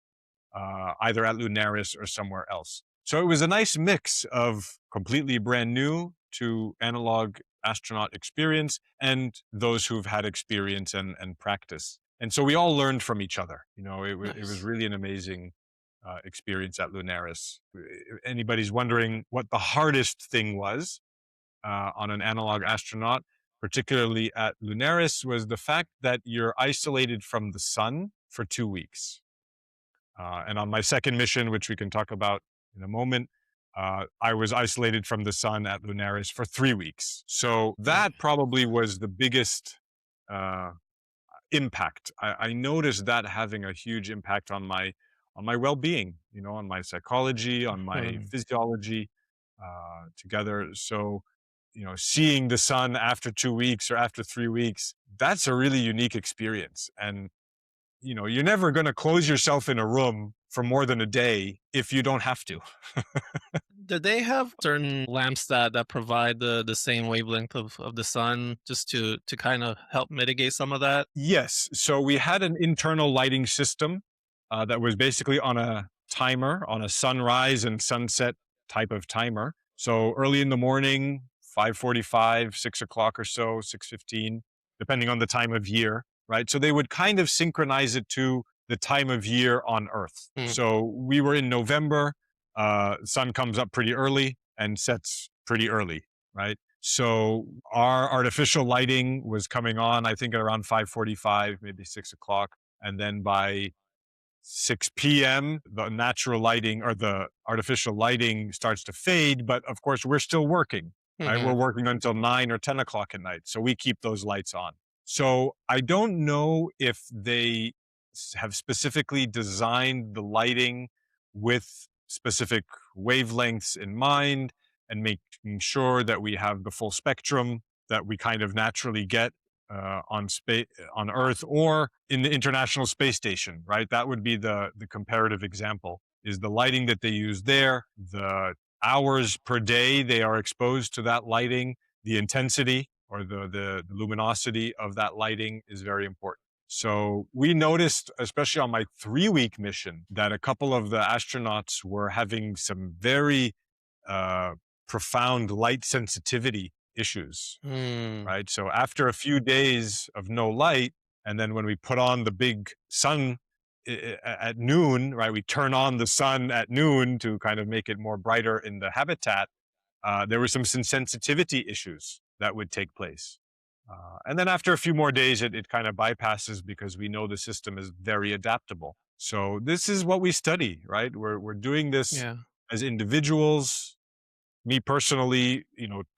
either at LunAres or somewhere else. So it was a nice mix of completely brand new to analog astronaut experience and those who've had experience and practice. And so we all learned from each other. It was really an amazing experience at LunAres. If anybody's wondering what the hardest thing was on an analog astronaut, particularly at LunAres, was the fact that you're isolated from the sun for 2 weeks. And on my second mission, which we can talk about in a moment, I was isolated from the sun at LunAres for 3 weeks. So that probably was the biggest impact. I noticed that having a huge impact on my well-being, on my psychology, on my physiology together. So, seeing the sun after 2 weeks or after 3 weeks, that's a really unique experience. And, you're never going to close yourself in a room for more than a day if you don't have to. Do they have certain lamps that provide the same wavelength of the sun just to kind of help mitigate some of that? Yes. So we had an internal lighting system that was basically on a timer, on a sunrise and sunset type of timer. So early in the morning, 5:45, 6 o'clock or so, 6:15, depending on the time of year, right? So they would kind of synchronize it to the time of year on Earth. So we were in November. Sun comes up pretty early and sets pretty early, right? So our artificial lighting was coming on, I think at around 5:45, maybe 6 o'clock. And then by 6 p.m., the natural lighting or the artificial lighting starts to fade. But of course, we're still working, right? Hmm. We're working until 9 or 10 o'clock at night. So we keep those lights on. So I don't know if they have specifically designed the lighting with specific wavelengths in mind and making sure that we have the full spectrum that we kind of naturally get on space on Earth or in the International Space Station, right? That would be the comparative example. Is the lighting that they use there, the hours per day they are exposed to that lighting, the intensity or the luminosity of that lighting is very important. So we noticed, especially on my 3-week mission, that a couple of the astronauts were having some very uh, profound light sensitivity issues, Hmm. right? So after a few days of no light, and then when we put on the big sun at noon, right? We turn on the sun at noon to kind of make it more brighter in the habitat. There were some sensitivity issues that would take place. And then after a few more days, it kind of bypasses because we know the system is very adaptable. So this is what we study, right? We're doing this Yeah. as individuals, me personally,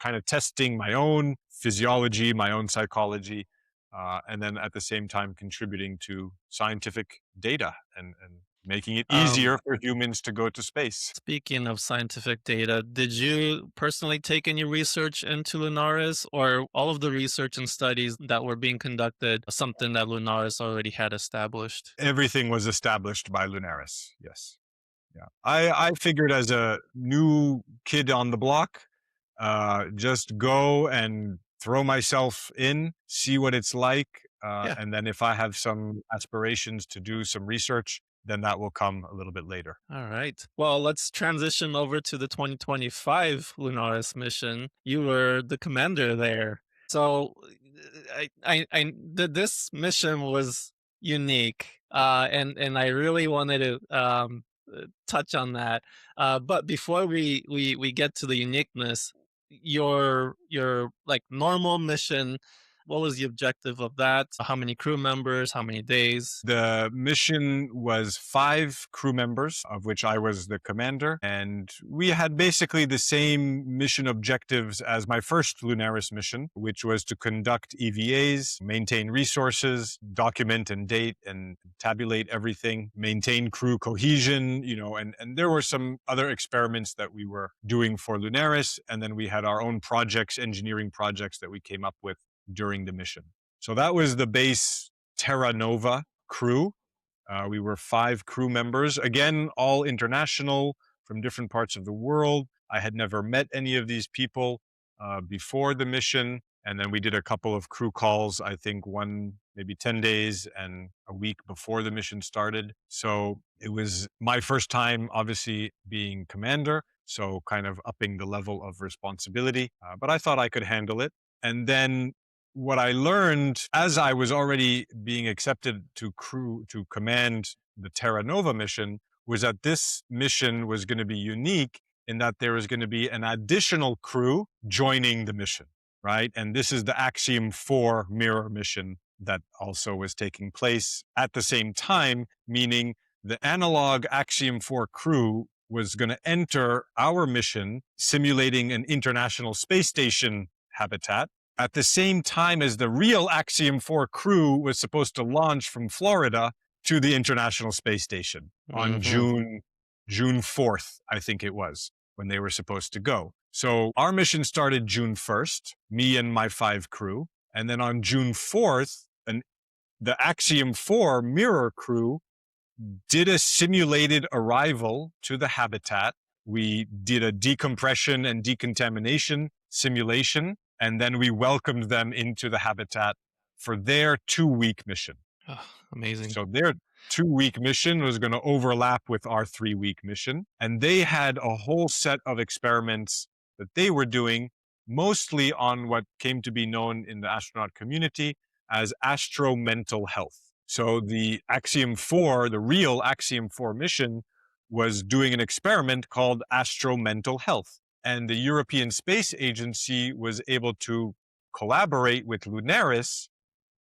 kind of testing my own physiology, my own psychology, and then at the same time contributing to scientific data and making it Um, easier for humans to go to space. Speaking of scientific data, did you personally take any research into LunAres, or all of the research and studies that were being conducted something that LunAres already had established? Everything was established by LunAres. Yes. Yeah. I figured as a new kid on the block, just go and throw myself in, see what it's like. Yeah. And then if I have some aspirations to do some research, then that will come a little bit later. All right. Well, let's transition over to the 2025 LunAres mission. You were the commander there. So, this mission was unique, and I really wanted to touch on that. But before we get to the uniqueness, your like normal mission. What was the objective of that? How many crew members? How many days? The mission was 5 crew members, of which I was the commander. And we had basically the same mission objectives as my first LunAres mission, which was to conduct EVAs, maintain resources, document and date and tabulate everything, maintain crew cohesion, and there were some other experiments that we were doing for LunAres. And then we had our own projects, engineering projects that we came up with during the mission. So that was the base Terra Nova crew. We were 5 crew members, again, all international from different parts of the world. I had never met any of these people before the mission. And then we did a couple of crew calls, I think one, maybe 10 days and a week before the mission started. So it was my first time, obviously, being commander. So kind of upping the level of responsibility. But I thought I could handle it. And then what I learned as I was already being accepted to command the Terra Nova mission was that this mission was going to be unique in that there was going to be an additional crew joining the mission, right? And this is the Axiom 4 mirror mission that also was taking place at the same time, meaning the analog Axiom 4 crew was going to enter our mission simulating an International Space Station habitat at the same time as the real Axiom 4 crew was supposed to launch from Florida to the International Space Station on June 4th, I think it was, when they were supposed to go. So our mission started June 1st, me and my 5 crew. And then on June 4th, the Axiom 4 mirror crew did a simulated arrival to the habitat. We did a decompression and decontamination simulation, and then we welcomed them into the habitat for their 2-week mission. Oh, amazing. So their 2-week mission was going to overlap with our 3-week mission. And they had a whole set of experiments that they were doing, mostly on what came to be known in the astronaut community as astro-mental health. So the Axiom 4, the real Axiom 4 mission, was doing an experiment called astro-mental health. And the European Space Agency was able to collaborate with LunAres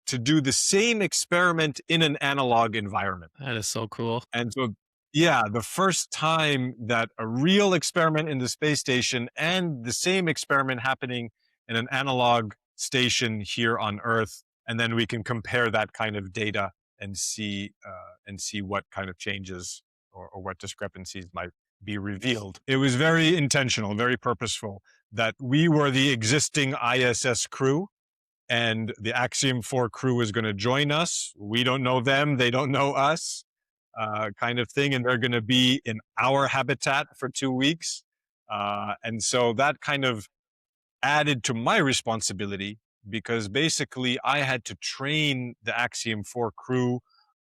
to do the same experiment in an analog environment. That is so cool. And so, yeah, the first time that a real experiment in the space station and the same experiment happening in an analog station here on Earth, and then we can compare that kind of data and see what kind of changes or what discrepancies might be revealed. It was very intentional, very purposeful that we were the existing ISS crew and the Axiom 4 crew was going to join us. We don't know them, they don't know us, kind of thing. And they're going to be in our habitat for 2 weeks. And so that kind of added to my responsibility because basically I had to train the Axiom 4 crew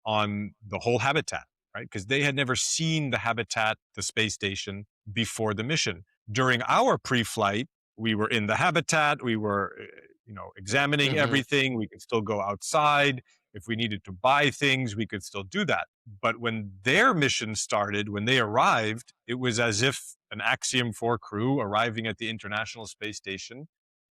on the whole habitat, right? Because they had never seen the habitat, the space station, before the mission. During our pre-flight, we were in the habitat, we were examining everything. We could still go outside. If we needed to buy things, we could still do that. But when their mission started, when they arrived, it was as if an Axiom 4 crew arriving at the International Space Station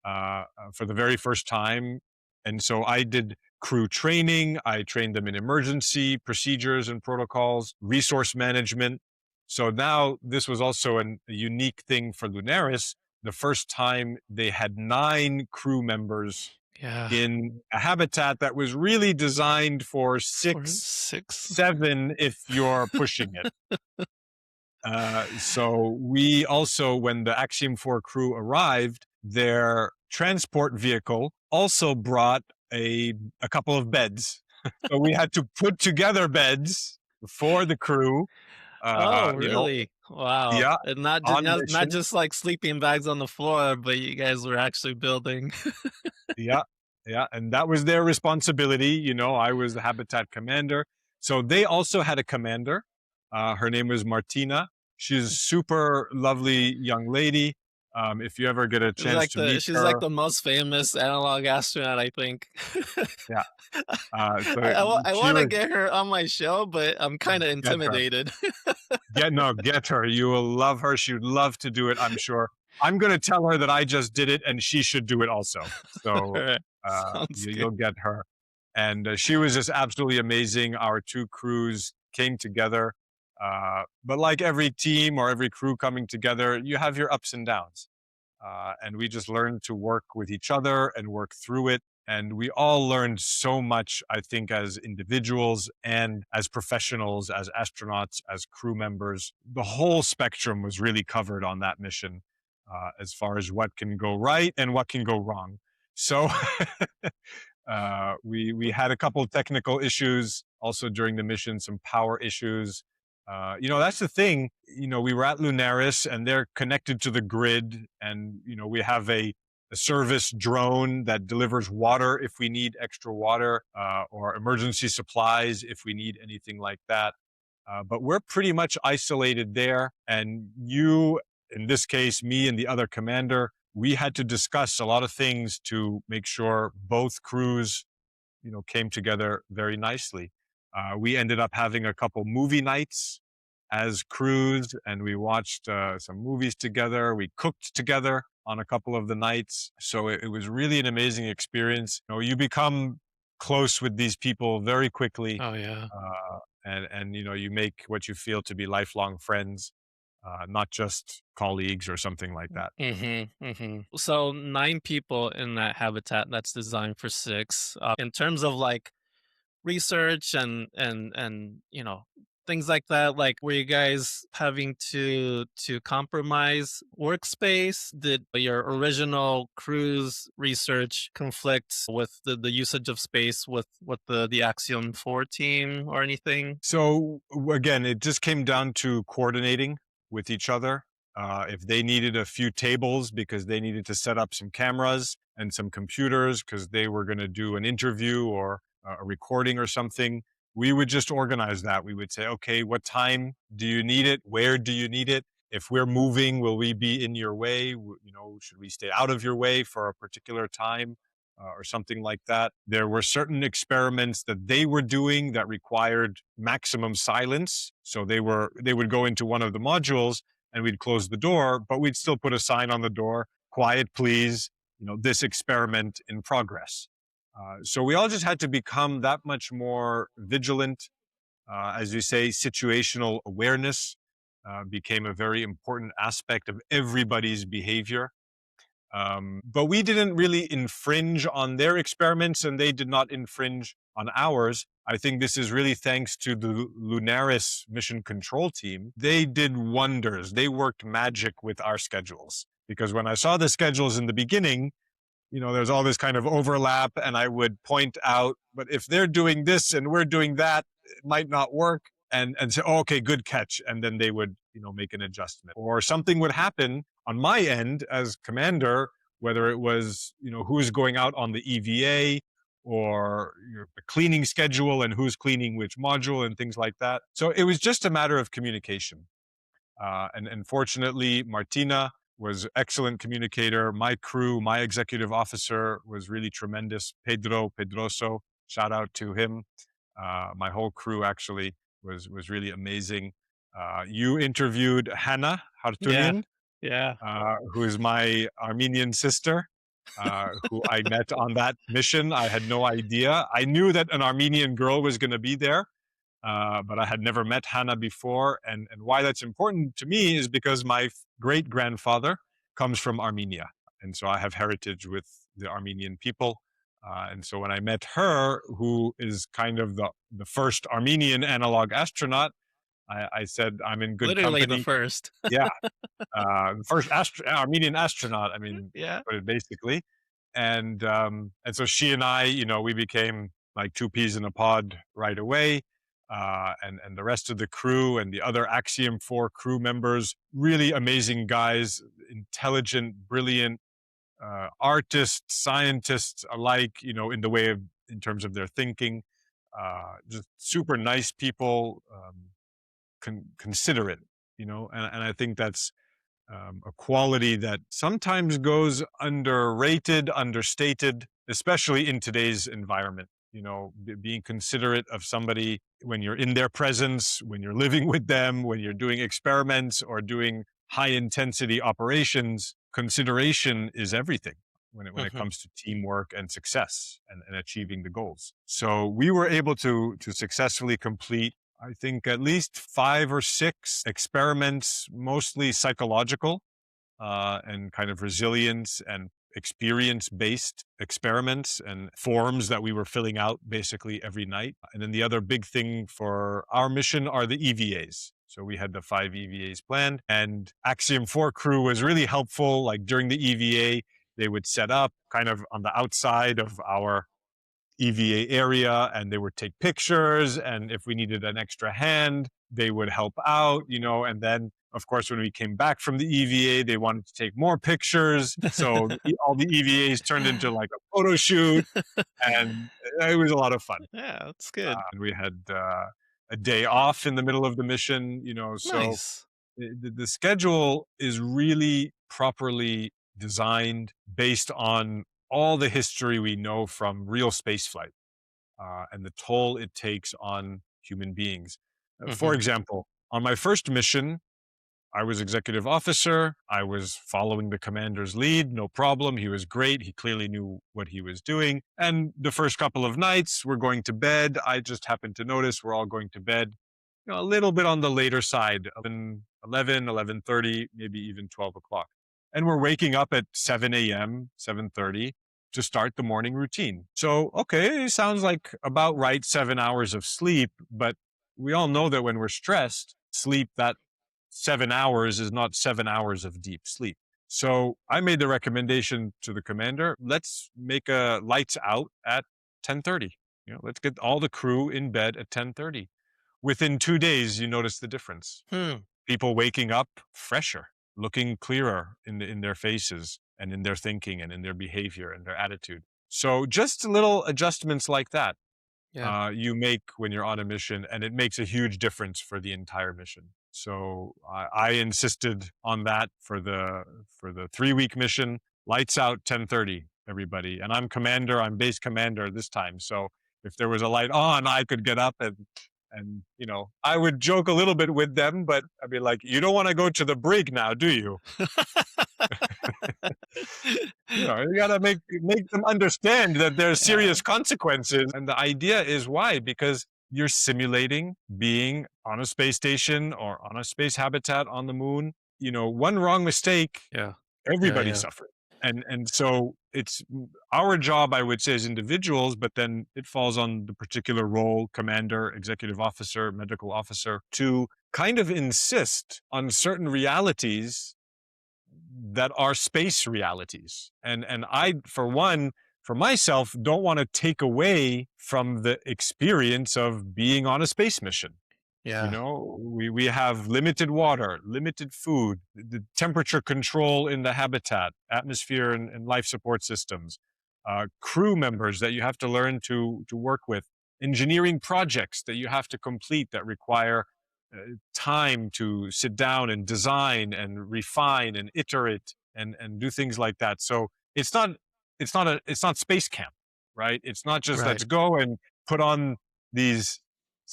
for the very first time. And so I did crew training. I trained them in emergency procedures and protocols, resource management. So now this was also a unique thing for LunAres. The first time they had 9 crew members in a habitat that was really designed for six, 7 if you're pushing it. So we also, when the Axiom 4 crew arrived, their transport vehicle also brought a couple of beds. So we had to put together beds for the crew. Oh, really? Wow. Yeah. And not just like sleeping bags on the floor, but you guys were actually building. Yeah. And that was their responsibility. I was the habitat commander. So they also had a commander. Her name was Martina. She's a super lovely young lady. If you ever get a chance to meet her. She's like the most famous analog astronaut, I think. Yeah. I want to get her on my show, but I'm kind of intimidated. Get her. You will love her. She would love to do it, I'm sure. I'm going to tell her that I just did it and she should do it also. So you'll get her. And she was just absolutely amazing. Our 2 crews came together. But like every team or every crew coming together, you have your ups and downs. And we just learned to work with each other and work through it. And we all learned so much, I think, as individuals and as professionals, as astronauts, as crew members. The whole spectrum was really covered on that mission as far as what can go right and what can go wrong. So we had a couple of technical issues also during the mission, some power issues. That's the thing. We were at LunAres and they're connected to the grid, and we have a service drone that delivers water if we need extra water, or emergency supplies if we need anything like that. But we're pretty much isolated there. And in this case, me and the other commander, we had to discuss a lot of things to make sure both crews, came together very nicely. We ended up having a couple movie nights as crews, and we watched some movies together. We cooked together on a couple of the nights. So it was really an amazing experience. You become close with these people very quickly. Oh, yeah. And you make what you feel to be lifelong friends, not just colleagues or something like that. So 9 people in that habitat that's designed for 6. In terms of like research and things like that, like were you guys having to compromise workspace? Did your original crew's research conflict with the usage of space with the Axiom 4 team or anything? So again, it just came down to coordinating with each other. If they needed a few tables because they needed to set up some cameras and some computers because they were going to do an interview or a recording or something, we would just organize that. We would say, okay, what time do you need it? Where do you need it? If we're moving, will we be in your way? Should we stay out of your way for a particular time or something like that? There were certain experiments that they were doing that required maximum silence. So they would go into one of the modules and we'd close the door, but we'd still put a sign on the door, quiet, please, this experiment in progress. So we all just had to become that much more vigilant. As you say, situational awareness became a very important aspect of everybody's behavior. But we didn't really infringe on their experiments, and they did not infringe on ours. I think this is really thanks to the LunAres mission control team. They did wonders. They worked magic with our schedules. Because when I saw the schedules in the beginning, there's all this kind of overlap, and I would point out, but if they're doing this and we're doing that, it might not work. And say, oh, okay, good catch. And then they would, make an adjustment. Or something would happen on my end as commander, whether it was, who's going out on the EVA or the cleaning schedule and who's cleaning which module and things like that. So it was just a matter of communication. And fortunately, Martina was an excellent communicator. My crew, my executive officer was really tremendous. Pedroso, shout out to him. My whole crew actually was really amazing. You interviewed Hannah Yeah. Hartunian, Yeah. who is my Armenian sister, who I met on that mission. I had no idea. I knew that an Armenian girl was going to be there, but I had never met Hannah before. And why that's important to me is because my great-grandfather comes from Armenia. And so I have heritage with the Armenian people. And so when I met her, who is kind of the first Armenian analog astronaut, I said, I'm in good Literally the company. first. Yeah. First Armenian astronaut, Yeah. put it basically. And so she and I, we became like two peas in a pod right away. And the rest of the crew and the other Axiom 4 crew members, really amazing guys, intelligent, brilliant, artists, scientists alike, in terms of their thinking, just super nice people, considerate, and I think that's a quality that sometimes goes underrated, understated, especially in today's environment. Being considerate of somebody when you're in their presence, when you're living with them, when you're doing experiments or doing high intensity operations, consideration is everything when it comes to teamwork and success and achieving the goals. So we were able to successfully complete, I think, at least 5 or 6 experiments, mostly psychological and kind of resilience and experience-based experiments and forms that we were filling out basically every night. And then the other big thing for our mission are the EVAs. So we had the 5 EVAs planned, and Axiom 4 crew was really helpful. Like during the EVA, they would set up kind of on the outside of our EVA area, and they would take pictures. And if we needed an extra hand, they would help out, and then of course, when we came back from the EVA, they wanted to take more pictures. So all the EVAs turned into like a photo shoot, and it was a lot of fun. Yeah, that's good. And we had a day off in the middle of the mission, so Nice. the schedule is really properly designed based on all the history we know from real spaceflight and the toll it takes on human beings. For example, on my first mission, I was executive officer. I was following the commander's lead, no problem. He was great. He clearly knew what he was doing. And the first couple of nights, we're going to bed. I just happened to notice we're all going to bed, a little bit on the later side, 11:30, maybe even 12 o'clock. And we're waking up at 7 a.m., 7:30 to start the morning routine. So, okay, it sounds like about right, 7 hours of sleep. But we all know that when we're stressed, sleep, that 7 hours is not 7 hours of deep sleep. So I made the recommendation to the commander, let's make a lights out at 10:30. Let's get all the crew in bed at 10:30. Within 2 days, you notice the difference. People waking up fresher, looking clearer in their faces and in their thinking and in their behavior and their attitude. So just little adjustments like that. Yeah. You make when you're on a mission, and it makes a huge difference for the entire mission. So I insisted on that for the 3-week mission. Lights out 10:30, everybody. And I'm commander. I'm base commander this time. So if there was a light on, I could get up and I would joke a little bit with them, but I'd be like, "You don't want to go to the brig now, do you?" You gotta make them understand that there's serious consequences. And the idea is why? Because you're simulating being on a space station or on a space habitat on the moon. One wrong mistake, Yeah. everybody Yeah. suffers. And so it's our job, I would say, as individuals, but then it falls on the particular role, commander, executive officer, medical officer, to kind of insist on certain realities that are space realities. And I, for one, for myself, don't want to take away from the experience of being on a space mission. Yeah. We have limited water, limited food, the temperature control in the habitat, atmosphere and life support systems, crew members that you have to learn to work with, engineering projects that you have to complete that require time to sit down and design and refine and iterate and do things like that. So it's not space camp, right? It's not just Right. let's go and put on these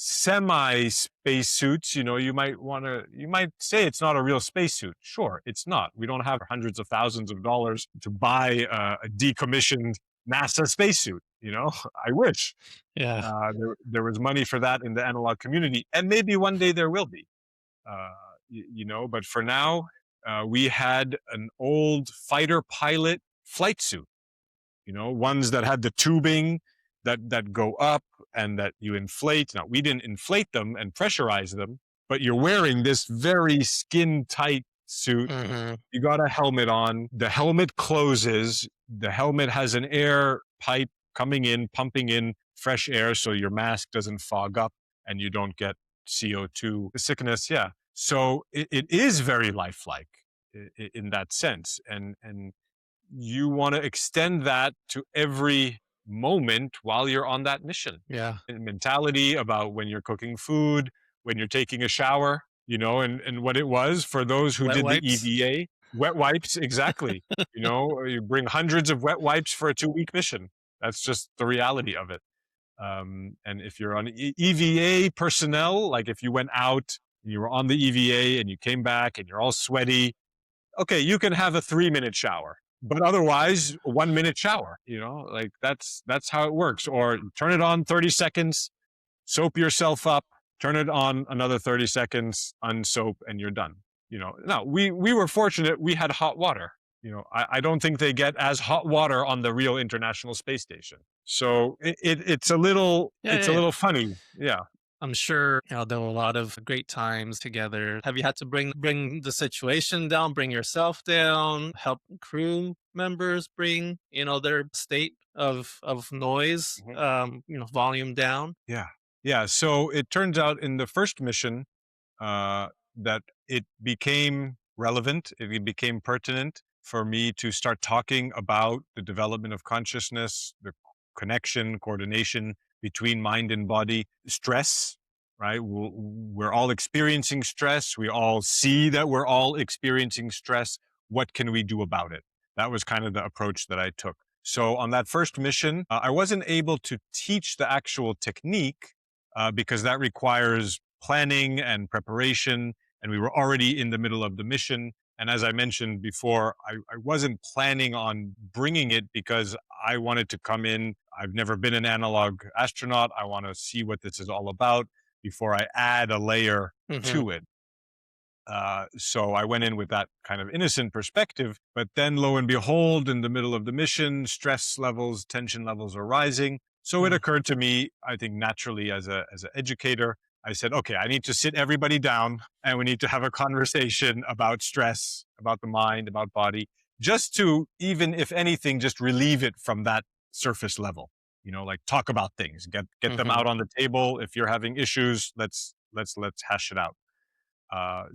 semi space suits. You might say it's not a real spacesuit. Sure, it's not. We don't have hundreds of thousands of dollars to buy a decommissioned NASA spacesuit. I wish Yeah. there was money for that in the analog community, and maybe one day there will be. But for now, we had an old fighter pilot flight suit. Ones that had the tubing that go up and that you inflate. Now, we didn't inflate them and pressurize them, but you're wearing this very skin tight suit. Mm-hmm. You got a helmet on. The helmet closes. The helmet has an air pipe coming in, pumping in fresh air so your mask doesn't fog up and you don't get CO2 sickness. Yeah. So it is very lifelike in that sense. And you want to extend that to every moment while you're on that mission. Yeah. And mentality about when you're cooking food, when you're taking a shower, and what it was for those who Wet did wipes. the EVA. Wet wipes, exactly. You bring hundreds of wet wipes for a 2-week mission. That's just the reality of it. And if you're on EVA personnel, like if you went out and you were on the EVA and you came back and you're all sweaty, okay, you can have a 3-minute shower, but otherwise 1-minute shower, like that's how it works. Or turn it on 30 seconds, soap yourself up, turn it on another 30 seconds, unsoap, and you're done. Now we were fortunate. We had hot water. I don't think they get as hot water on the real International Space Station. So it's a little, a little funny. Yeah. I'm sure there were a lot of great times together. Have you had to bring the situation down, bring yourself down, help crew members bring, their state of noise, volume down? Yeah. Yeah. So it turns out in the first mission that it became relevant, it became pertinent for me to start talking about the development of consciousness, the connection, coordination between mind and body, stress, right? We're all experiencing stress. We all see that we're all experiencing stress. What can we do about it? That was kind of the approach that I took. So on that first mission, I wasn't able to teach the actual technique because that requires planning and preparation. And we were already in the middle of the mission. And as I mentioned before, I wasn't planning on bringing it because I wanted to come in. I've never been an analog astronaut. I want to see what this is all about before I add a layer to it. So I went in with that kind of innocent perspective. But then lo and behold, in the middle of the mission, stress levels, tension levels are rising. So it occurred to me, I think naturally as an educator, I said, okay, I need to sit everybody down and we need to have a conversation about stress, about the mind, about body, just to, even if anything, just relieve it from that surface level, like talk about things, get them out on the table. If you're having issues, let's hash it out.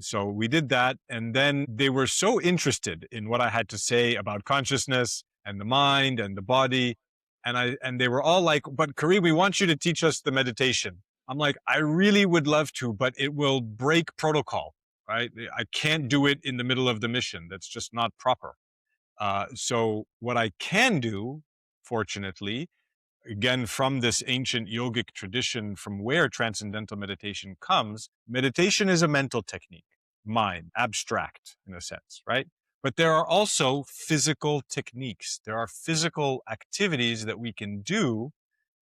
So we did that. And then they were so interested in what I had to say about consciousness and the mind and the body. And they were all like, but Karim, we want you to teach us the meditation. I'm like, I really would love to, but it will break protocol, right? I can't do it in the middle of the mission. That's just not proper. So what I can do, fortunately, again, from this ancient yogic tradition from where transcendental meditation comes, meditation is a mental technique, mind, abstract in a sense, right? But there are also physical techniques. There are physical activities that we can do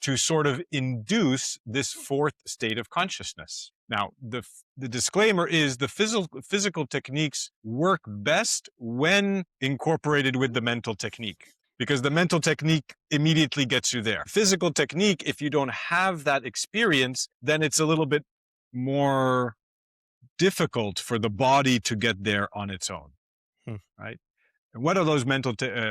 to sort of induce this fourth state of consciousness. Now, the disclaimer is the physical techniques work best when incorporated with the mental technique, because the mental technique immediately gets you there. Physical technique, if you don't have that experience, then it's a little bit more difficult for the body to get there on its own, right? And what are those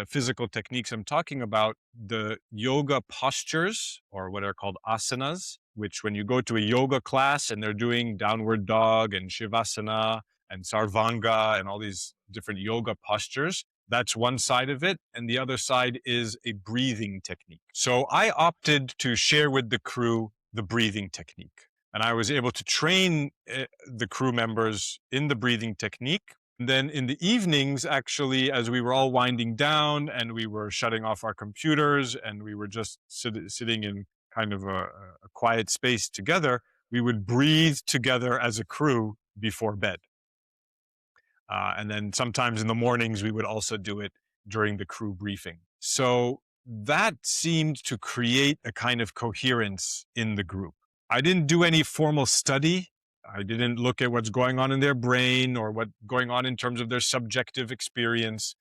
physical techniques I'm talking about? The yoga postures, or what are called asanas, which when you go to a yoga class and they're doing downward dog and shavasana and sarvanga and all these different yoga postures, that's one side of it. And the other side is a breathing technique. So I opted to share with the crew the breathing technique. And I was able to train the crew members in the breathing technique. And then in the evenings, actually, as we were all winding down and we were shutting off our computers and we were just sitting in kind of a quiet space together, we would breathe together as a crew before bed. And then sometimes in the mornings, we would also do it during the crew briefing. So that seemed to create a kind of coherence in the group. I didn't do any formal study. I didn't look at what's going on in their brain or what's going on in terms of their subjective experience.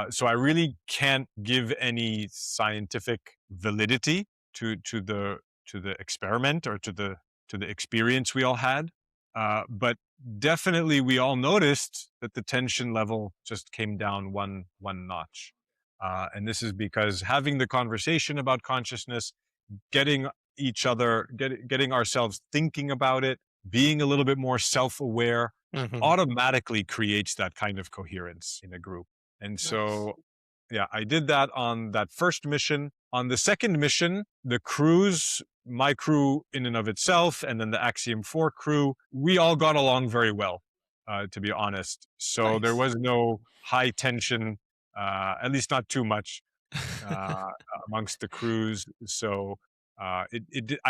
So I really can't give any scientific validity to the experiment or to the experience we all had. But definitely we all noticed that the tension level just came down one notch. And this is because having the conversation about consciousness, getting ourselves thinking about it, being a little bit more self-aware, automatically creates that kind of coherence in a group. And so, yeah, I did that on that first mission. On the second mission, the crews, my crew in and of itself, and then the Axiom 4 crew, we all got along very well, to be honest. So there was no high tension, at least not too much, amongst the crews. So I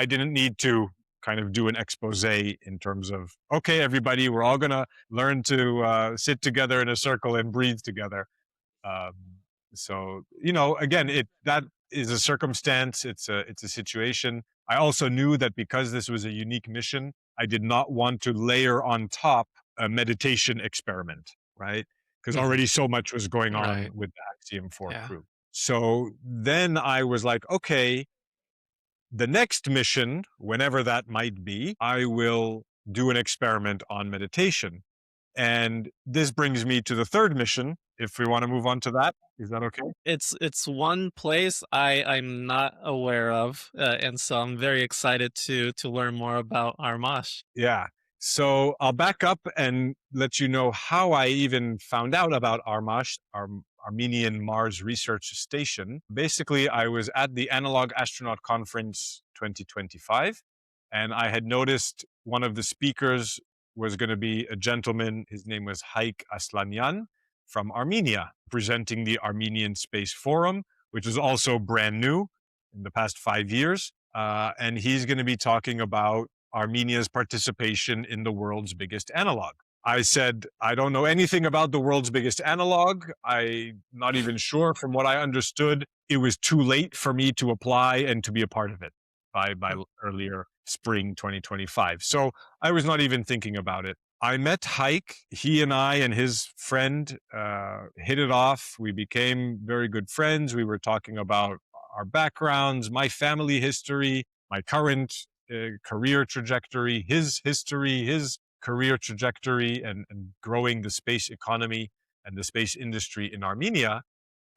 didn't need to kind of do an expose in terms of, okay, everybody, we're all going to learn to sit together in a circle and breathe together. So, again, that is a circumstance. It's a situation. I also knew that because this was a unique mission, I did not want to layer on top a meditation experiment, right? Because already so much was going on with the Axiom 4 crew. So then I was like, okay, the next mission, whenever that might be, I will do an experiment on meditation. And this brings me to the third mission. If we want to move on to that, is that okay? It's one place I'm not aware of, and so I'm very excited to learn more about Armash. Yeah. So I'll back up and let you know how I even found out about Armash, Armenian Mars Research Station. Basically, I was at the Analog Astronaut Conference 2025, and I had noticed one of the speakers was going to be a gentleman. His name was Haik Aslanyan from Armenia, presenting the Armenian Space Forum, which is also brand new in the past 5 years. And he's going to be talking about Armenia's participation in the world's biggest analog. I said, I don't know anything about the world's biggest analog. I'm not even sure. From what I understood, it was too late for me to apply and to be a part of it by earlier spring 2025. So I was not even thinking about it. I met Haik. He and I and his friend hit it off. We became very good friends. We were talking about our backgrounds, my family history, my current career trajectory, his history, his career trajectory, and growing the space economy and the space industry in Armenia.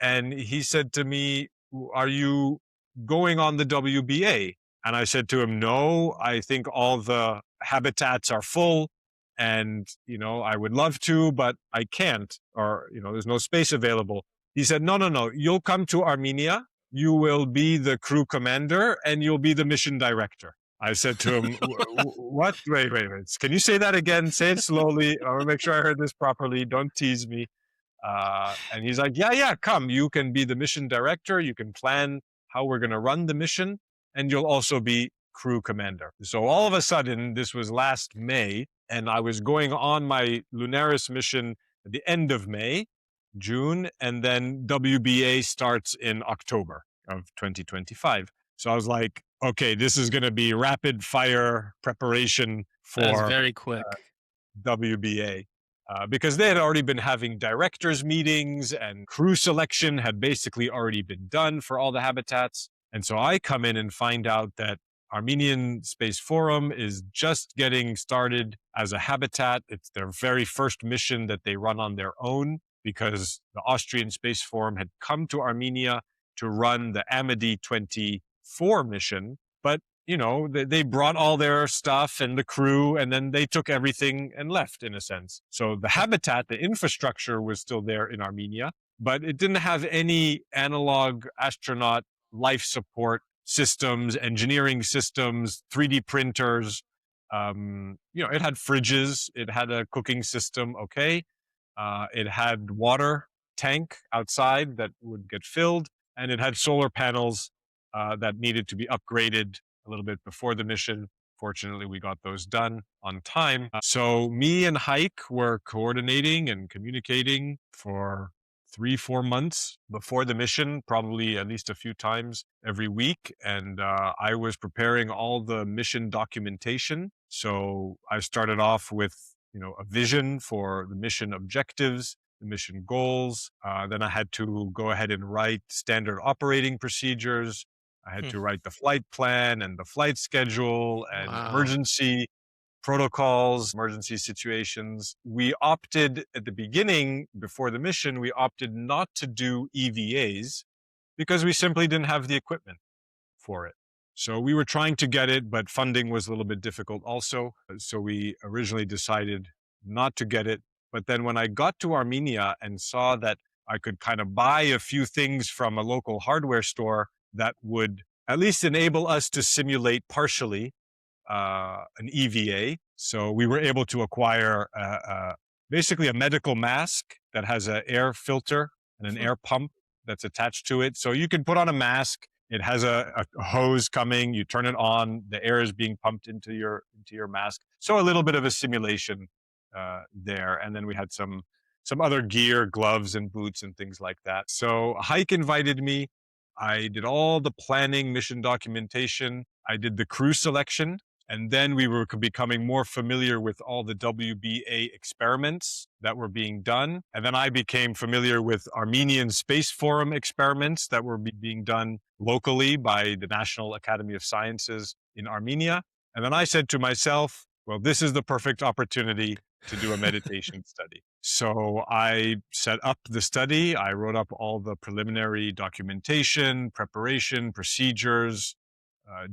And he said to me, are you going on the WBA? And I said to him, no, I think all the habitats are full. And, I would love to, but I can't, or, there's no space available. He said, no, you'll come to Armenia. You will be the crew commander and you'll be the mission director. I said to him, what? Wait. Can you say that again? Say it slowly. I want to make sure I heard this properly. Don't tease me. And he's like, yeah, come. You can be the mission director. You can plan how we're going to run the mission. And you'll also be crew commander. So all of a sudden, this was last May, and I was going on my LunAres mission at the end of May. June, and then WBA starts in October of 2025. So I was like, okay, this is going to be rapid fire preparation That's for very quick. WBA. Because they had already been having directors meetings and crew selection had basically already been done for all the habitats. And so I come in and find out that Armenian Space Forum is just getting started as a habitat. It's their very first mission that they run on their own because the Austrian Space Forum had come to Armenia to run the Amity 24 mission. But they brought all their stuff and the crew, and then they took everything and left, in a sense. So the habitat, the infrastructure was still there in Armenia, but it didn't have any analog astronaut life support systems, engineering systems, 3D printers. It had fridges, it had a cooking system, okay. It had water tank outside that would get filled, and it had solar panels that needed to be upgraded a little bit before the mission. Fortunately, we got those done on time. So me and Hike were coordinating and communicating for 3-4 months before the mission, probably at least a few times every week. And I was preparing all the mission documentation. So I started off with, a vision for the mission objectives, the mission goals. Then I had to go ahead and write standard operating procedures. I had to write the flight plan and the flight schedule and Wow. emergency protocols, emergency situations. We opted at the beginning, before the mission, we opted not to do EVAs because we simply didn't have the equipment for it. So we were trying to get it, but funding was a little bit difficult also. So we originally decided not to get it. But then when I got to Armenia and saw that I could kind of buy a few things from a local hardware store that would at least enable us to simulate partially an EVA. So we were able to acquire basically a medical mask that has an air filter and an air pump that's attached to it. So you can put on a mask. It has a hose coming. You turn it on. The air is being pumped into your mask. So a little bit of a simulation there. And then we had some other gear, gloves and boots and things like that. So Hike invited me. I did all the planning, mission documentation. I did the crew selection. And then we were becoming more familiar with all the WBA experiments that were being done. And then I became familiar with Armenian Space Forum experiments that were being done locally by the National Academy of Sciences in Armenia. And then I said to myself, well, this is the perfect opportunity to do a meditation study. So I set up the study. I wrote up all the preliminary documentation, preparation, procedures,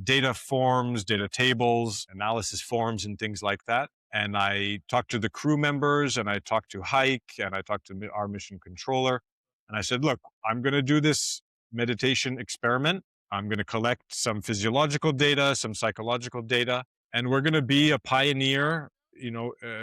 data forms, data tables, analysis forms, and things like that. And I talked to the crew members, and I talked to Hike, and I talked to our mission controller. And I said, look, I'm going to do this meditation experiment. I'm going to collect some physiological data, some psychological data, and we're going to be a pioneer,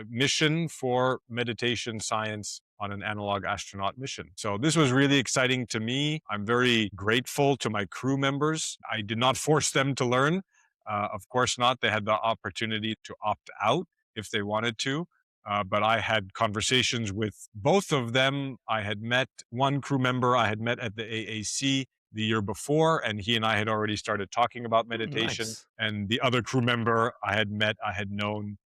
mission for meditation science on an analog astronaut mission. So this was really exciting to me. I'm very grateful to my crew members. I did not force them to learn. Of course not. They had the opportunity to opt out if they wanted to. But I had conversations with both of them. I had met one crew member I had met at the AAC the year before, and he and I had already started talking about meditation. Nice. And the other crew member I had known,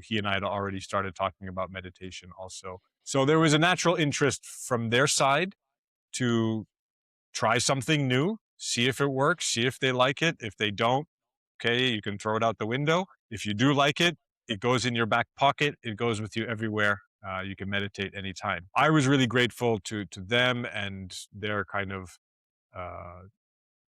he and I had already started talking about meditation also. So there was a natural interest from their side to try something new, see if it works, see if they like it. If they don't, okay, you can throw it out the window. If you do like it, it goes in your back pocket. It goes with you everywhere. You can meditate anytime. I was really grateful to them and their kind of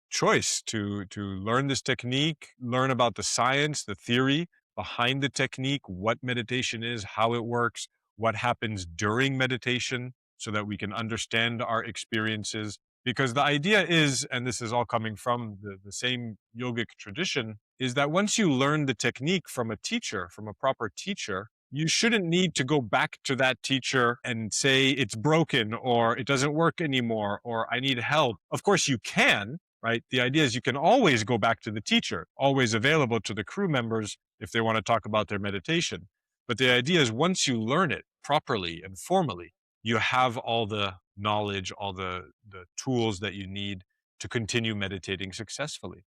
choice to learn this technique, learn about the science, the theory behind the technique, what meditation is, how it works, what happens during meditation, so that we can understand our experiences. Because the idea is, and this is all coming from the same yogic tradition, is that once you learn the technique from a teacher, from a proper teacher, you shouldn't need to go back to that teacher and say it's broken or it doesn't work anymore or I need help. Of course you can, right? The idea is you can always go back to the teacher, always available to the crew members if they want to talk about their meditation. But the idea is once you learn it properly and formally, you have all the knowledge, all the tools that you need to continue meditating successfully.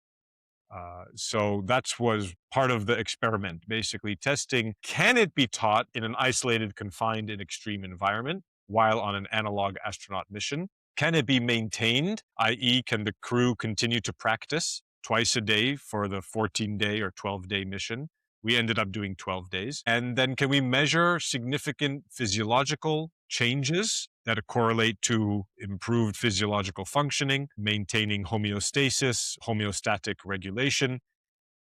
So that was part of the experiment, basically testing, can it be taught in an isolated, confined, and extreme environment while on an analog astronaut mission? Can it be maintained, i.e., can the crew continue to practice twice a day for the 14-day or 12-day mission? We ended up doing 12 days. And then can we measure significant physiological changes that correlate to improved physiological functioning, maintaining homeostasis, homeostatic regulation?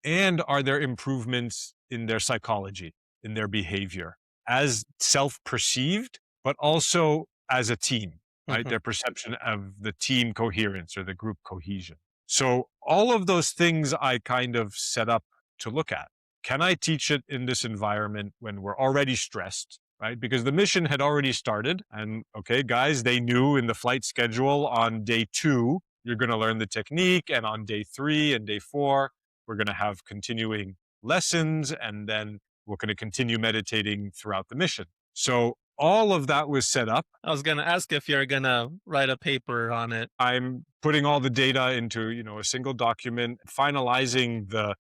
And are there improvements in their psychology, in their behavior, as self-perceived, but also as a team, right? Mhm. Their perception of the team coherence or the group cohesion. So all of those things I kind of set up to look at. Can I teach it in this environment when we're already stressed, right? Because the mission had already started. And okay, guys, they knew in the flight schedule on day 2, you're going to learn the technique. And on day 3 and day 4, we're going to have continuing lessons, and then we're going to continue meditating throughout the mission. So all of that was set up. I was gonna ask if you're gonna write a paper on it. I'm putting all the data into, a single document, finalizing the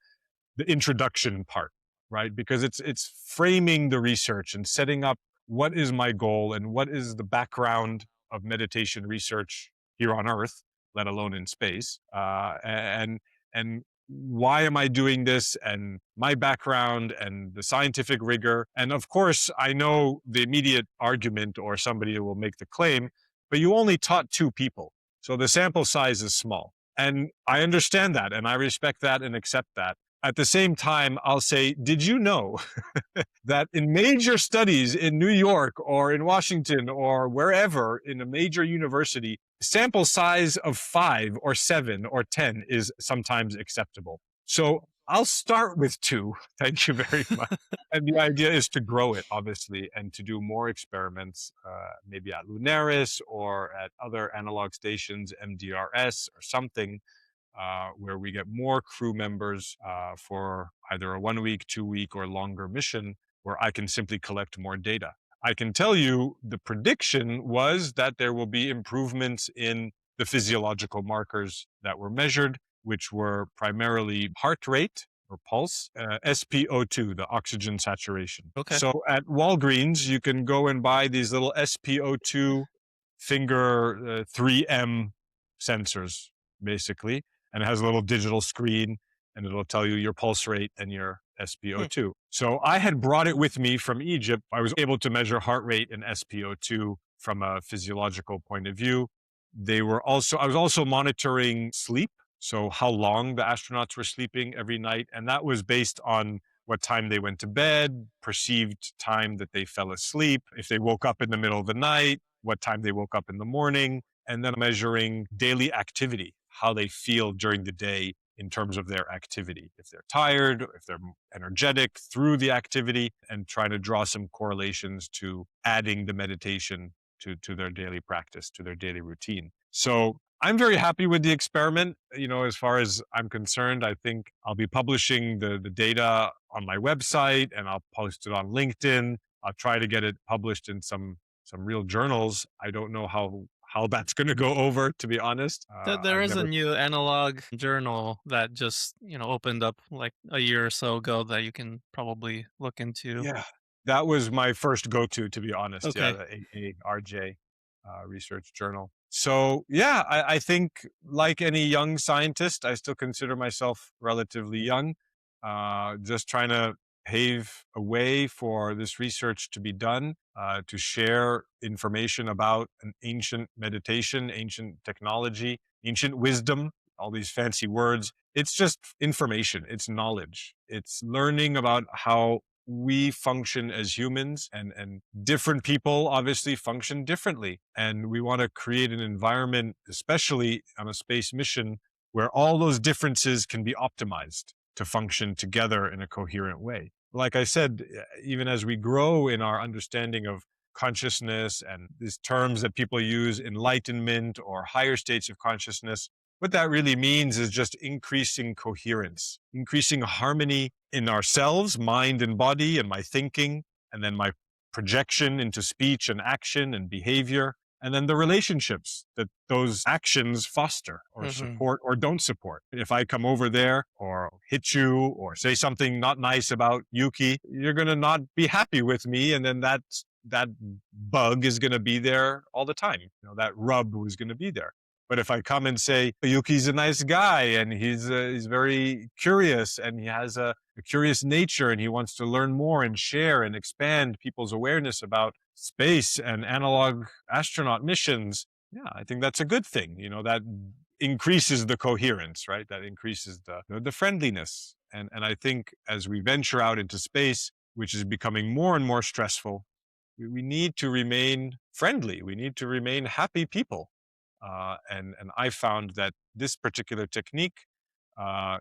introduction part, right? Because it's framing the research and setting up what is my goal and what is the background of meditation research here on Earth, let alone in space, and why am I doing this, and my background and the scientific rigor. And of course, I know the immediate argument, or somebody will make the claim, but you only taught 2 people, so the sample size is small. And I understand that, and I respect that and accept that. At the same time, I'll say, did you know that in major studies in New York or in Washington or wherever in a major university, sample size of 5 or 7 or 10 is sometimes acceptable? So I'll start with 2. Thank you very much. And the idea is to grow it, obviously, and to do more experiments, maybe at LunAres or at other analog stations, MDRS or something, where we get more crew members for either a 1 week, 2 week, or longer mission, where I can simply collect more data. I can tell you the prediction was that there will be improvements in the physiological markers that were measured, which were primarily heart rate or pulse, SpO2, the oxygen saturation. Okay. So at Walgreens, you can go and buy these little SpO2 finger 3M sensors, basically, and it has a little digital screen, and it'll tell you your pulse rate and your SpO2. So I had brought it with me from Egypt. I was able to measure heart rate and SpO2 from a physiological point of view. I was also monitoring sleep. So how long the astronauts were sleeping every night. And that was based on what time they went to bed, perceived time that they fell asleep, if they woke up in the middle of the night, what time they woke up in the morning, and then measuring daily activity, how they feel during the day in terms of their activity, if they're tired, if they're energetic through the activity, and trying to draw some correlations to adding the meditation to their daily practice, to their daily routine. So I'm very happy with the experiment. As far as I'm concerned, I think I'll be publishing the data on my website, and I'll post it on LinkedIn. I'll try to get it published in some real journals. I don't know how that's going to go over, to be honest. There I've is a never. new analog journal that just, opened up like a year or so ago that you can probably look into. Yeah, that was my first go-to be honest. Yeah, Okay. the AARJ research journal. So yeah, I think like any young scientist, I still consider myself relatively young. Just trying to pave a way for this research to be done, to share information about an ancient meditation, ancient technology, ancient wisdom, all these fancy words. It's just information, it's knowledge, it's learning about how we function as humans, and different people obviously function differently. And we want to create an environment, especially on a space mission, where all those differences can be optimized to function together in a coherent way. Like I said, even as we grow in our understanding of consciousness and these terms that people use, enlightenment or higher states of consciousness, what that really means is just increasing coherence, increasing harmony in ourselves, mind and body, and my thinking, and then my projection into speech and action and behavior, and then the relationships that those actions foster or Hmm. support or don't support. If I come over there or hit you or say something not nice about Yuki, you're going to not be happy with me. And then that bug is going to be there all the time. That rub was going to be there. But if I come and say, Yuki's a nice guy and he's very curious and he has a curious nature and he wants to learn more and share and expand people's awareness about space and analog astronaut missions, yeah, I think that's a good thing. That increases the coherence, right? That increases the friendliness. And I think as we venture out into space, which is becoming more and more stressful, we need to remain friendly. We need to remain happy people. And I found that this particular technique uh,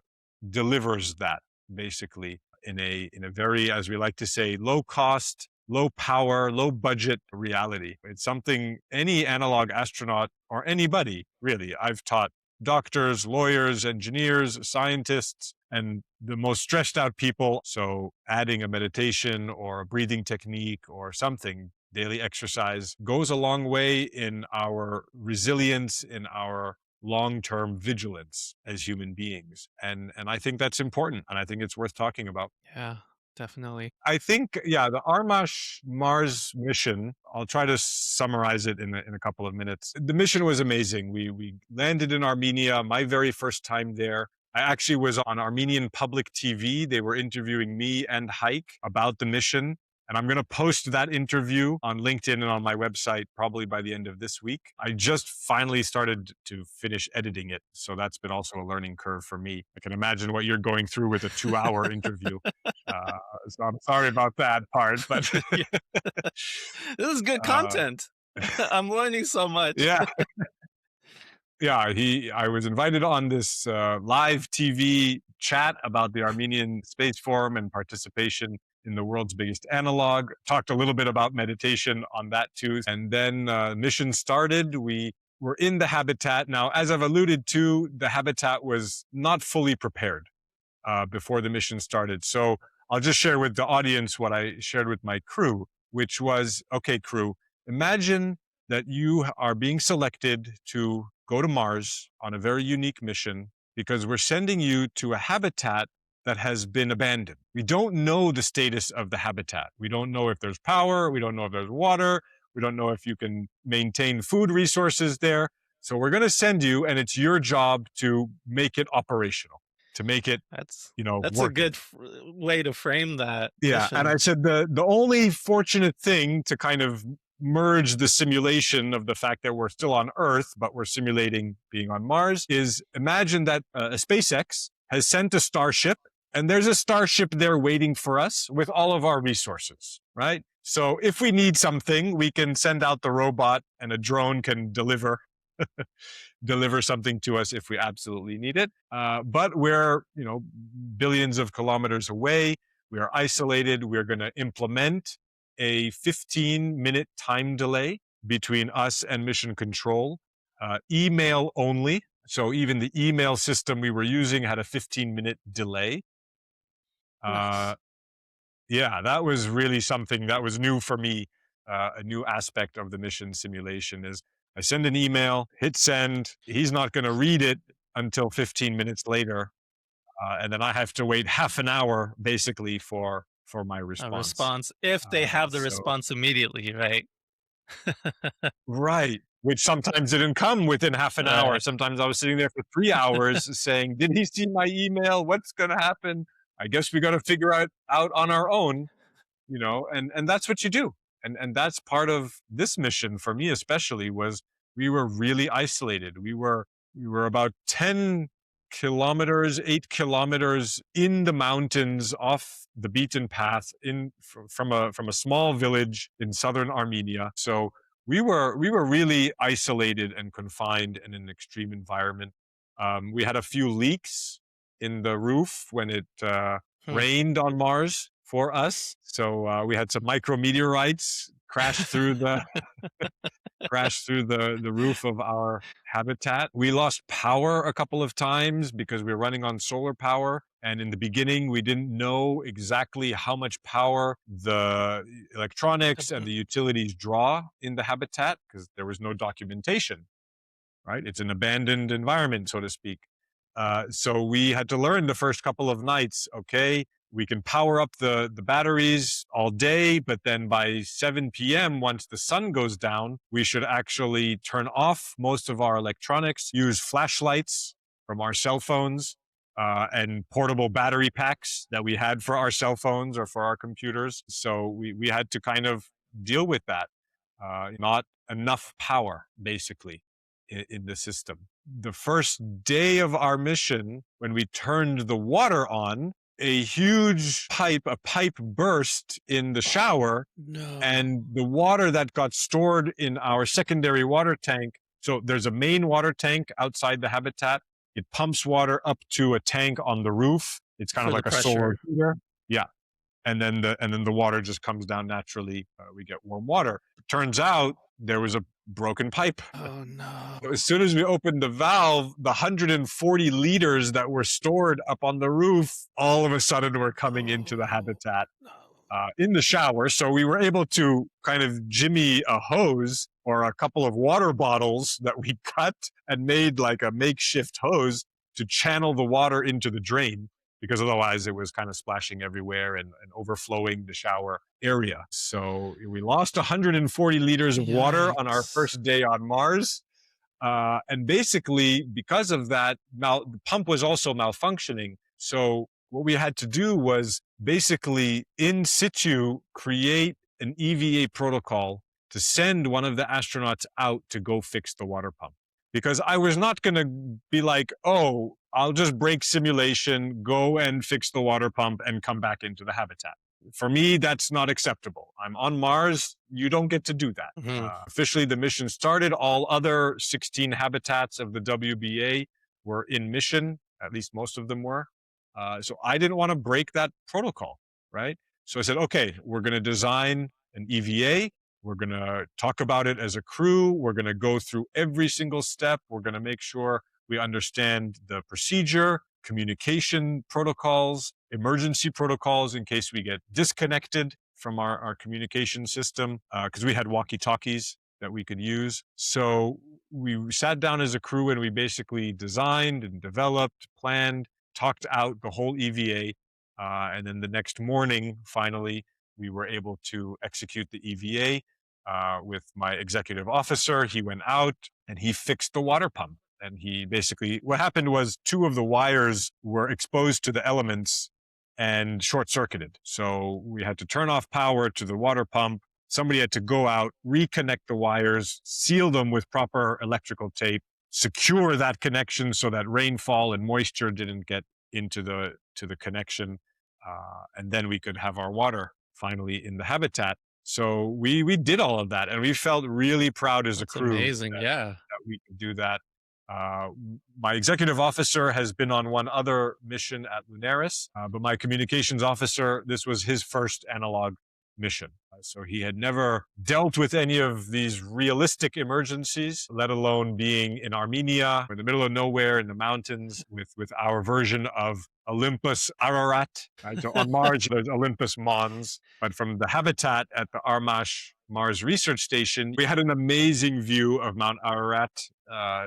delivers that basically in a very, as we like to say, low cost, low power, low budget reality. It's something any analog astronaut or anybody really. I've taught doctors, lawyers, engineers, scientists, and the most stressed out people. So adding a meditation or a breathing technique or something, daily exercise, goes a long way in our resilience, in our long-term vigilance as human beings. And I think that's important. And I think it's worth talking about. Yeah, definitely. I think, yeah, the Armash Mars mission, I'll try to summarize it in a couple of minutes. The mission was amazing. We landed in Armenia, my very first time there. I actually was on Armenian public TV. They were interviewing me and Hike about the mission. And I'm going to post that interview on LinkedIn and on my website probably by the end of this week. I just finally started to finish editing it. So that's been also a learning curve for me. I can imagine what you're going through with a 2-hour interview. So I'm sorry about that part, but Yeah. This is good uh, content. I'm learning so much. yeah, yeah. I was invited on this live TV chat about the Armenian Space Forum and participation in the world's biggest analog. Talked a little bit about meditation on that too, and then mission started. We were in the habitat. Now, as I've alluded to, the habitat was not fully prepared before the mission started. So I'll just share with the audience what I shared with my crew, which was, okay, crew, imagine that you are being selected to go to Mars on a very unique mission because we're sending you to a habitat that has been abandoned. We don't know the status of the habitat. We don't know if there's power. We don't know if there's water. We don't know if you can maintain food resources there. So we're going to send you, and it's your job to make it operational, to make it That's a working. good way to frame that Yeah. And mission. I said the only fortunate thing to kind of merge the simulation of the fact that we're still on Earth, but we're simulating being on Mars is imagine that a SpaceX has sent a Starship and there's a Starship there waiting for us with all of our resources, right? So if we need something, we can send out the robot and a drone can deliver something to us if we absolutely need it. But we're, billions of kilometers away. We are isolated. We're going to implement a 15-minute time delay between us and mission control, email only. So even the email system we were using had a 15-minute delay. Nice. Yeah, that was really something that was new for me. A new aspect of the mission simulation is I send an email, hit send. He's not going to read it until 15 minutes later, and then I have to wait half an hour basically for my A response. response if they have the So response immediately, right? right, which sometimes didn't come within half an hour. Right. Sometimes I was sitting there for 3 hours saying, "Did he see my email? What's going to happen? I guess we got to figure out on our own." And that's what you do. And that's part of this mission for me especially was we were really isolated. We were about 10 kilometers, 8 kilometers in the mountains off the beaten path from a small village in southern Armenia. So we were really isolated and confined in an extreme environment. We had a few leaks in the roof when it Hmm. rained on Mars for us. So we had some micrometeorites crash through crashed through the roof of our habitat. We lost power a couple of times because we were running on solar power. And in the beginning, we didn't know exactly how much power the electronics and the utilities draw in the habitat because there was no documentation, right? It's an abandoned environment, so to speak. So we had to learn the first couple of nights, okay, we can power up the batteries all day, but then by 7 p.m., once the sun goes down, we should actually turn off most of our electronics, use flashlights from our cell phones, and portable battery packs that we had for our cell phones or for our computers. So we had to kind of deal with that. Not enough power, basically, in the system. The first day of our mission, when we turned the water on, a huge pipe burst in the shower, No. and the water that got stored in our secondary water tank. So there's a main water tank outside the habitat. It pumps water up to a tank on the roof. It's kind For of the like a pressure. solar heater. Yeah. And then the water just comes down naturally. We get warm water. It turns out there was a broken pipe. Oh no. As soon as we opened the valve, the 140 liters that were stored up on the roof, all of a sudden were coming into the habitat in the shower. So we were able to kind of jimmy a hose or a couple of water bottles that we cut and made like a makeshift hose to channel the water into the drain, because otherwise it was kind of splashing everywhere and overflowing the shower area. So we lost 140 liters of water on our first day on Mars. And basically, because of that, the pump was also malfunctioning. So what we had to do was basically in situ create an EVA protocol to send one of the astronauts out to go fix the water pump. Because I was not going to be like, oh, I'll just break simulation, go and fix the water pump and come back into the habitat. For me, that's not acceptable. I'm on Mars. You don't get to do that. Officially, the mission started. All other 16 habitats of the WBA were in mission. At least most of them were. So I didn't want to break that protocol, right? So I said, okay, we're going to design an EVA. We're going to talk about it as a crew. We're going to go through every single step. We're going to make sure we understand the procedure, communication protocols, emergency protocols in case we get disconnected from our communication system, because we had walkie-talkies that we could use. So we sat down as a crew and we basically designed and developed, planned, talked out the whole EVA. And then the next morning, finally, we were able to execute the EVA with my executive officer. He went out and he fixed the water pump. And he basically, what happened was 2 of the wires were exposed to the elements and short-circuited. So we had to turn off power to the water pump. Somebody had to go out, reconnect the wires, seal them with proper electrical tape, secure that connection so that rainfall and moisture didn't get into the connection. And then we could have our water finally in the habitat. So we did all of that, and we felt really proud as a crew. Amazing, that we could do that. My executive officer has been on one other mission at LunAres, but my communications officer, this was his first analog mission. So he had never dealt with any of these realistic emergencies, let alone being in Armenia, in the middle of nowhere in the mountains with our version of Olympus Ararat. Right? So on Mars, there's Olympus Mons, but from the habitat at the Armash Mars Research Station, we had an amazing view of Mount Ararat.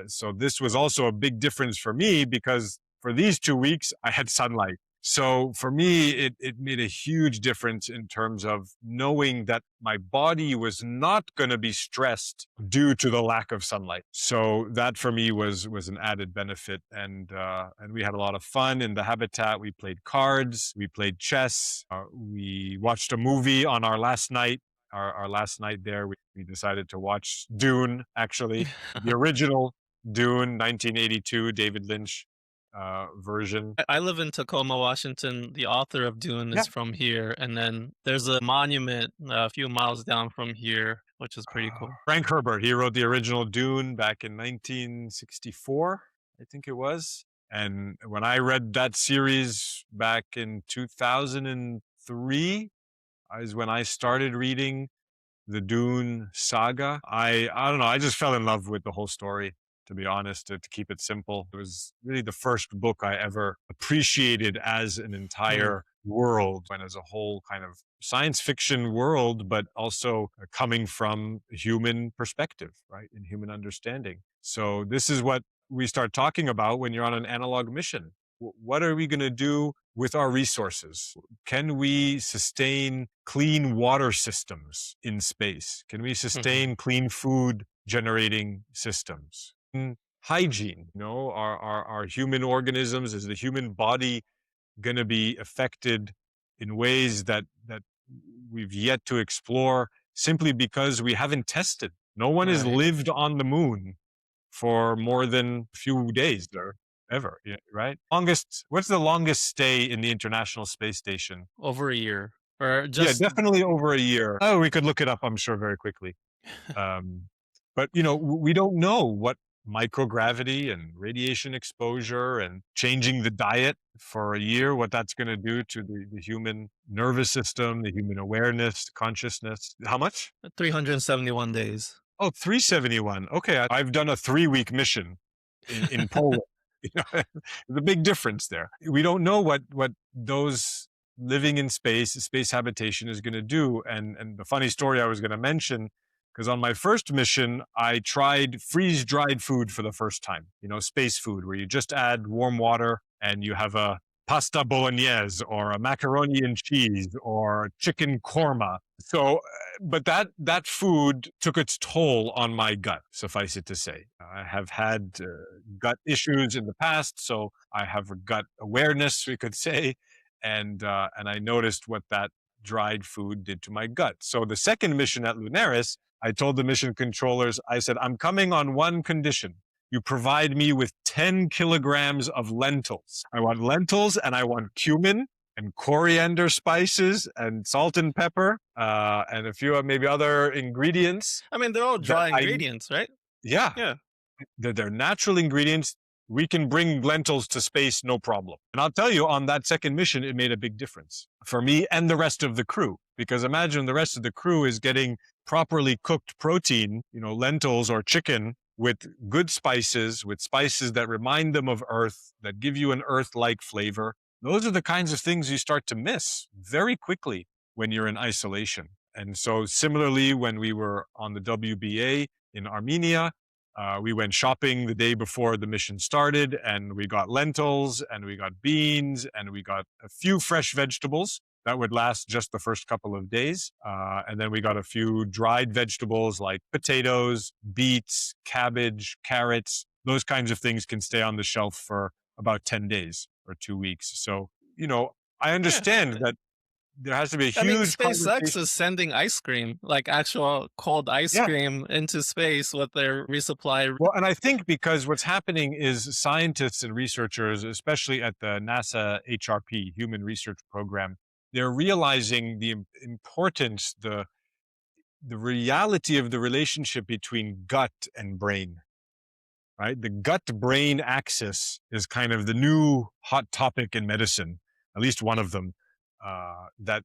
So this was also a big difference for me because for these 2 weeks, I had sunlight. So for me, it made a huge difference in terms of knowing that my body was not going to be stressed due to the lack of sunlight. So that for me was an added benefit. And we had a lot of fun in the habitat. We played cards, we played chess, we watched a movie on our last night. Our last night there, we decided to watch Dune, actually, the original Dune, 1982, David Lynch version. I live in Tacoma, Washington. The author of Dune is from here. And then there's a monument a few miles down from here, which is pretty cool. Frank Herbert, he wrote the original Dune back in 1964, I think it was. And when I read that series back in 2003, is when I started reading the Dune saga. I don't know. I just fell in love with the whole story, to be honest, to keep it simple. It was really the first book I ever appreciated as an Hmm. entire world and as a whole kind of science fiction world, but also coming from a human perspective, right? And human understanding. So this is what we start talking about when you're on an analog mission. What are we going to do with our resources? Can we sustain clean water systems in space? Can we Hmm. sustain clean food generating systems? Hygiene, our human organisms, is the human body going to be affected in ways that we've yet to explore simply because we haven't tested? No one has Right. lived on the moon for more than a few days or ever, yeah, right? What's the longest stay in the International Space Station? Over a year. Or Yeah, just. definitely over a year. Oh, we could look it up, I'm sure, very quickly. Um, but we don't know what microgravity and radiation exposure and changing the diet for a year, what that's going to do to the human nervous system, the human awareness, consciousness. How much? 371 days. Oh, 371. Okay, I've done a 3-week mission in Poland. There's a big difference there. We don't know what those living in space habitation is going to do. And the funny story I was going to mention, because on my first mission, I tried freeze dried food for the first time. Space food, where you just add warm water and you have a pasta bolognese or a macaroni and cheese or chicken korma. So, but that food took its toll on my gut, suffice it to say. I have had gut issues in the past, so I have a gut awareness, we could say, and I noticed what that dried food did to my gut. So the second mission at LunAres, I told the mission controllers, I said, I'm coming on one condition. You provide me with 10 kilograms of lentils. I want lentils and I want cumin and coriander spices and salt and pepper and a few maybe other ingredients I mean, they're all that dry ingredients, right? yeah, Yeah. they're natural ingredients. We can bring lentils to space, no problem. And I'll tell you, on that second mission, it made a big difference for me and the rest of the crew. Because imagine the rest of the crew is getting properly cooked protein, lentils or chicken with good spices, with spices that remind them of Earth, that give you an Earth-like flavor. Those are the kinds of things you start to miss very quickly when you're in isolation. And so similarly, when we were on the WBA in Armenia, we went shopping the day before the mission started, and we got lentils, and we got beans, and we got a few fresh vegetables that would last just the first couple of days. And then we got a few dried vegetables like potatoes, beets, cabbage, carrots. Those kinds of things can stay on the shelf for about 10 days or 2 weeks. So, I Yeah. understand that there has to be a I mean, huge SpaceX conversation. is sending ice cream, like actual cold ice Yeah. cream, into space with their resupply. Well, and I think because what's happening is scientists and researchers, especially at the NASA HRP, Human Research Program, they're realizing the importance, the reality of the relationship between gut and brain, right? The gut-brain axis is kind of the new hot topic in medicine, at least one of them. That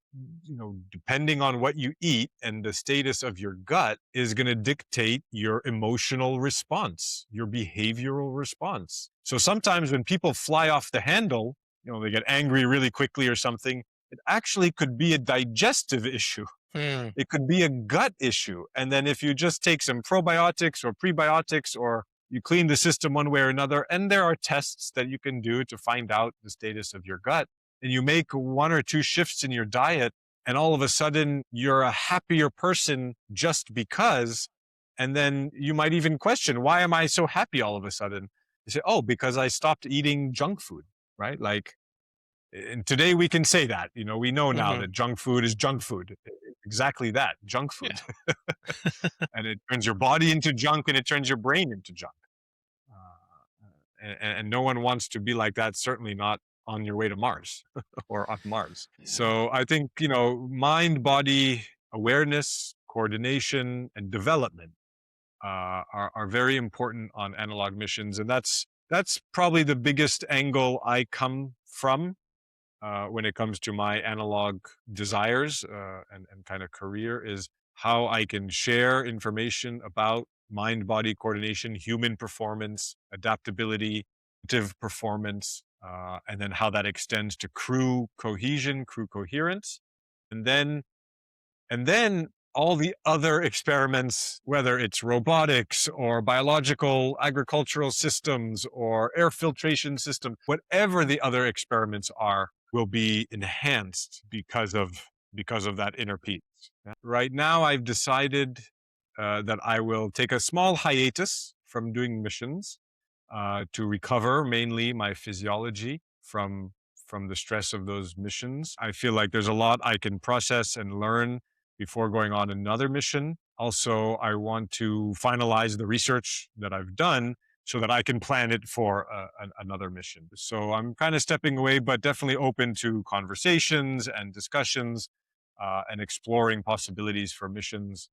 depending on what you eat and the status of your gut is going to dictate your emotional response, your behavioral response. So sometimes when people fly off the handle, they get angry really quickly or something, it actually could be a digestive issue. Hmm. It could be a gut issue. And then if you just take some probiotics or prebiotics, or you clean the system one way or another, and there are tests that you can do to find out the status of your gut, and you make 1 or 2 shifts in your diet, and all of a sudden you're a happier person just because. And then you might even question, why am I so happy all of a sudden? You say, oh, because I stopped eating junk food, right? Like, and today we can say that, we know now Hmm. that junk food is junk food. Exactly that, junk food. Yeah. And it turns your body into junk and it turns your brain into junk. And no one wants to be like that, certainly not on your way to Mars or on Mars. Yeah. So I think, mind body awareness, coordination, and development are very important on analog missions. And that's probably the biggest angle I come from when it comes to my analog desires and kind of career, is how I can share information about mind-body coordination, human performance, adaptability, active performance, and then how that extends to crew cohesion, crew coherence, and then all the other experiments, whether it's robotics or biological agricultural systems or air filtration system, whatever the other experiments are, will be enhanced because of that inner peace. Right now, I've decided that I will take a small hiatus from doing missions to recover mainly my physiology from the stress of those missions. I feel like there's a lot I can process and learn before going on another mission. Also, I want to finalize the research that I've done so that I can plan it for another mission. So I'm kind of stepping away, but definitely open to conversations and discussions and exploring possibilities for missions.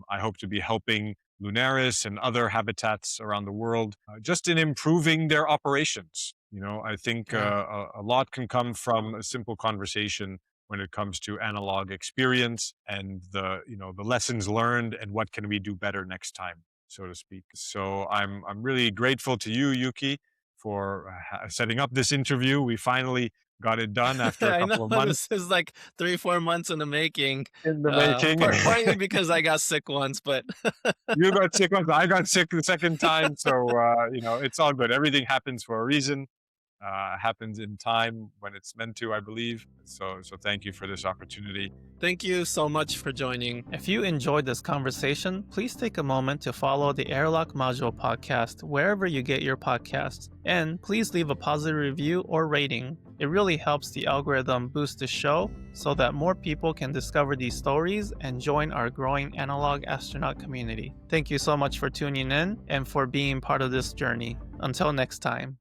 I hope to be helping LunAres and other habitats around the world just in improving their operations. I think Yeah. a lot can come from a simple conversation when it comes to analog experience and the lessons learned and what can we do better next time, so to speak. So I'm really grateful to you, Yuki, for setting up this interview. We finally got it done after a I know couple of months this is like 3-4 months in the making. in the making. Partly because I got sick once, but You got sick once, I got sick the second time. So, it's all good. Everything happens for a reason, happens in time when it's meant to, I believe. So thank you for this opportunity. thank you so much for joining. If you enjoyed this conversation, please take a moment to follow the Airlock Module Podcast wherever you get your podcasts, and please leave a positive review or rating. It really helps the algorithm boost the show so that more people can discover these stories and join our growing analog astronaut community. Thank you so much for tuning in and for being part of this journey. Until next time.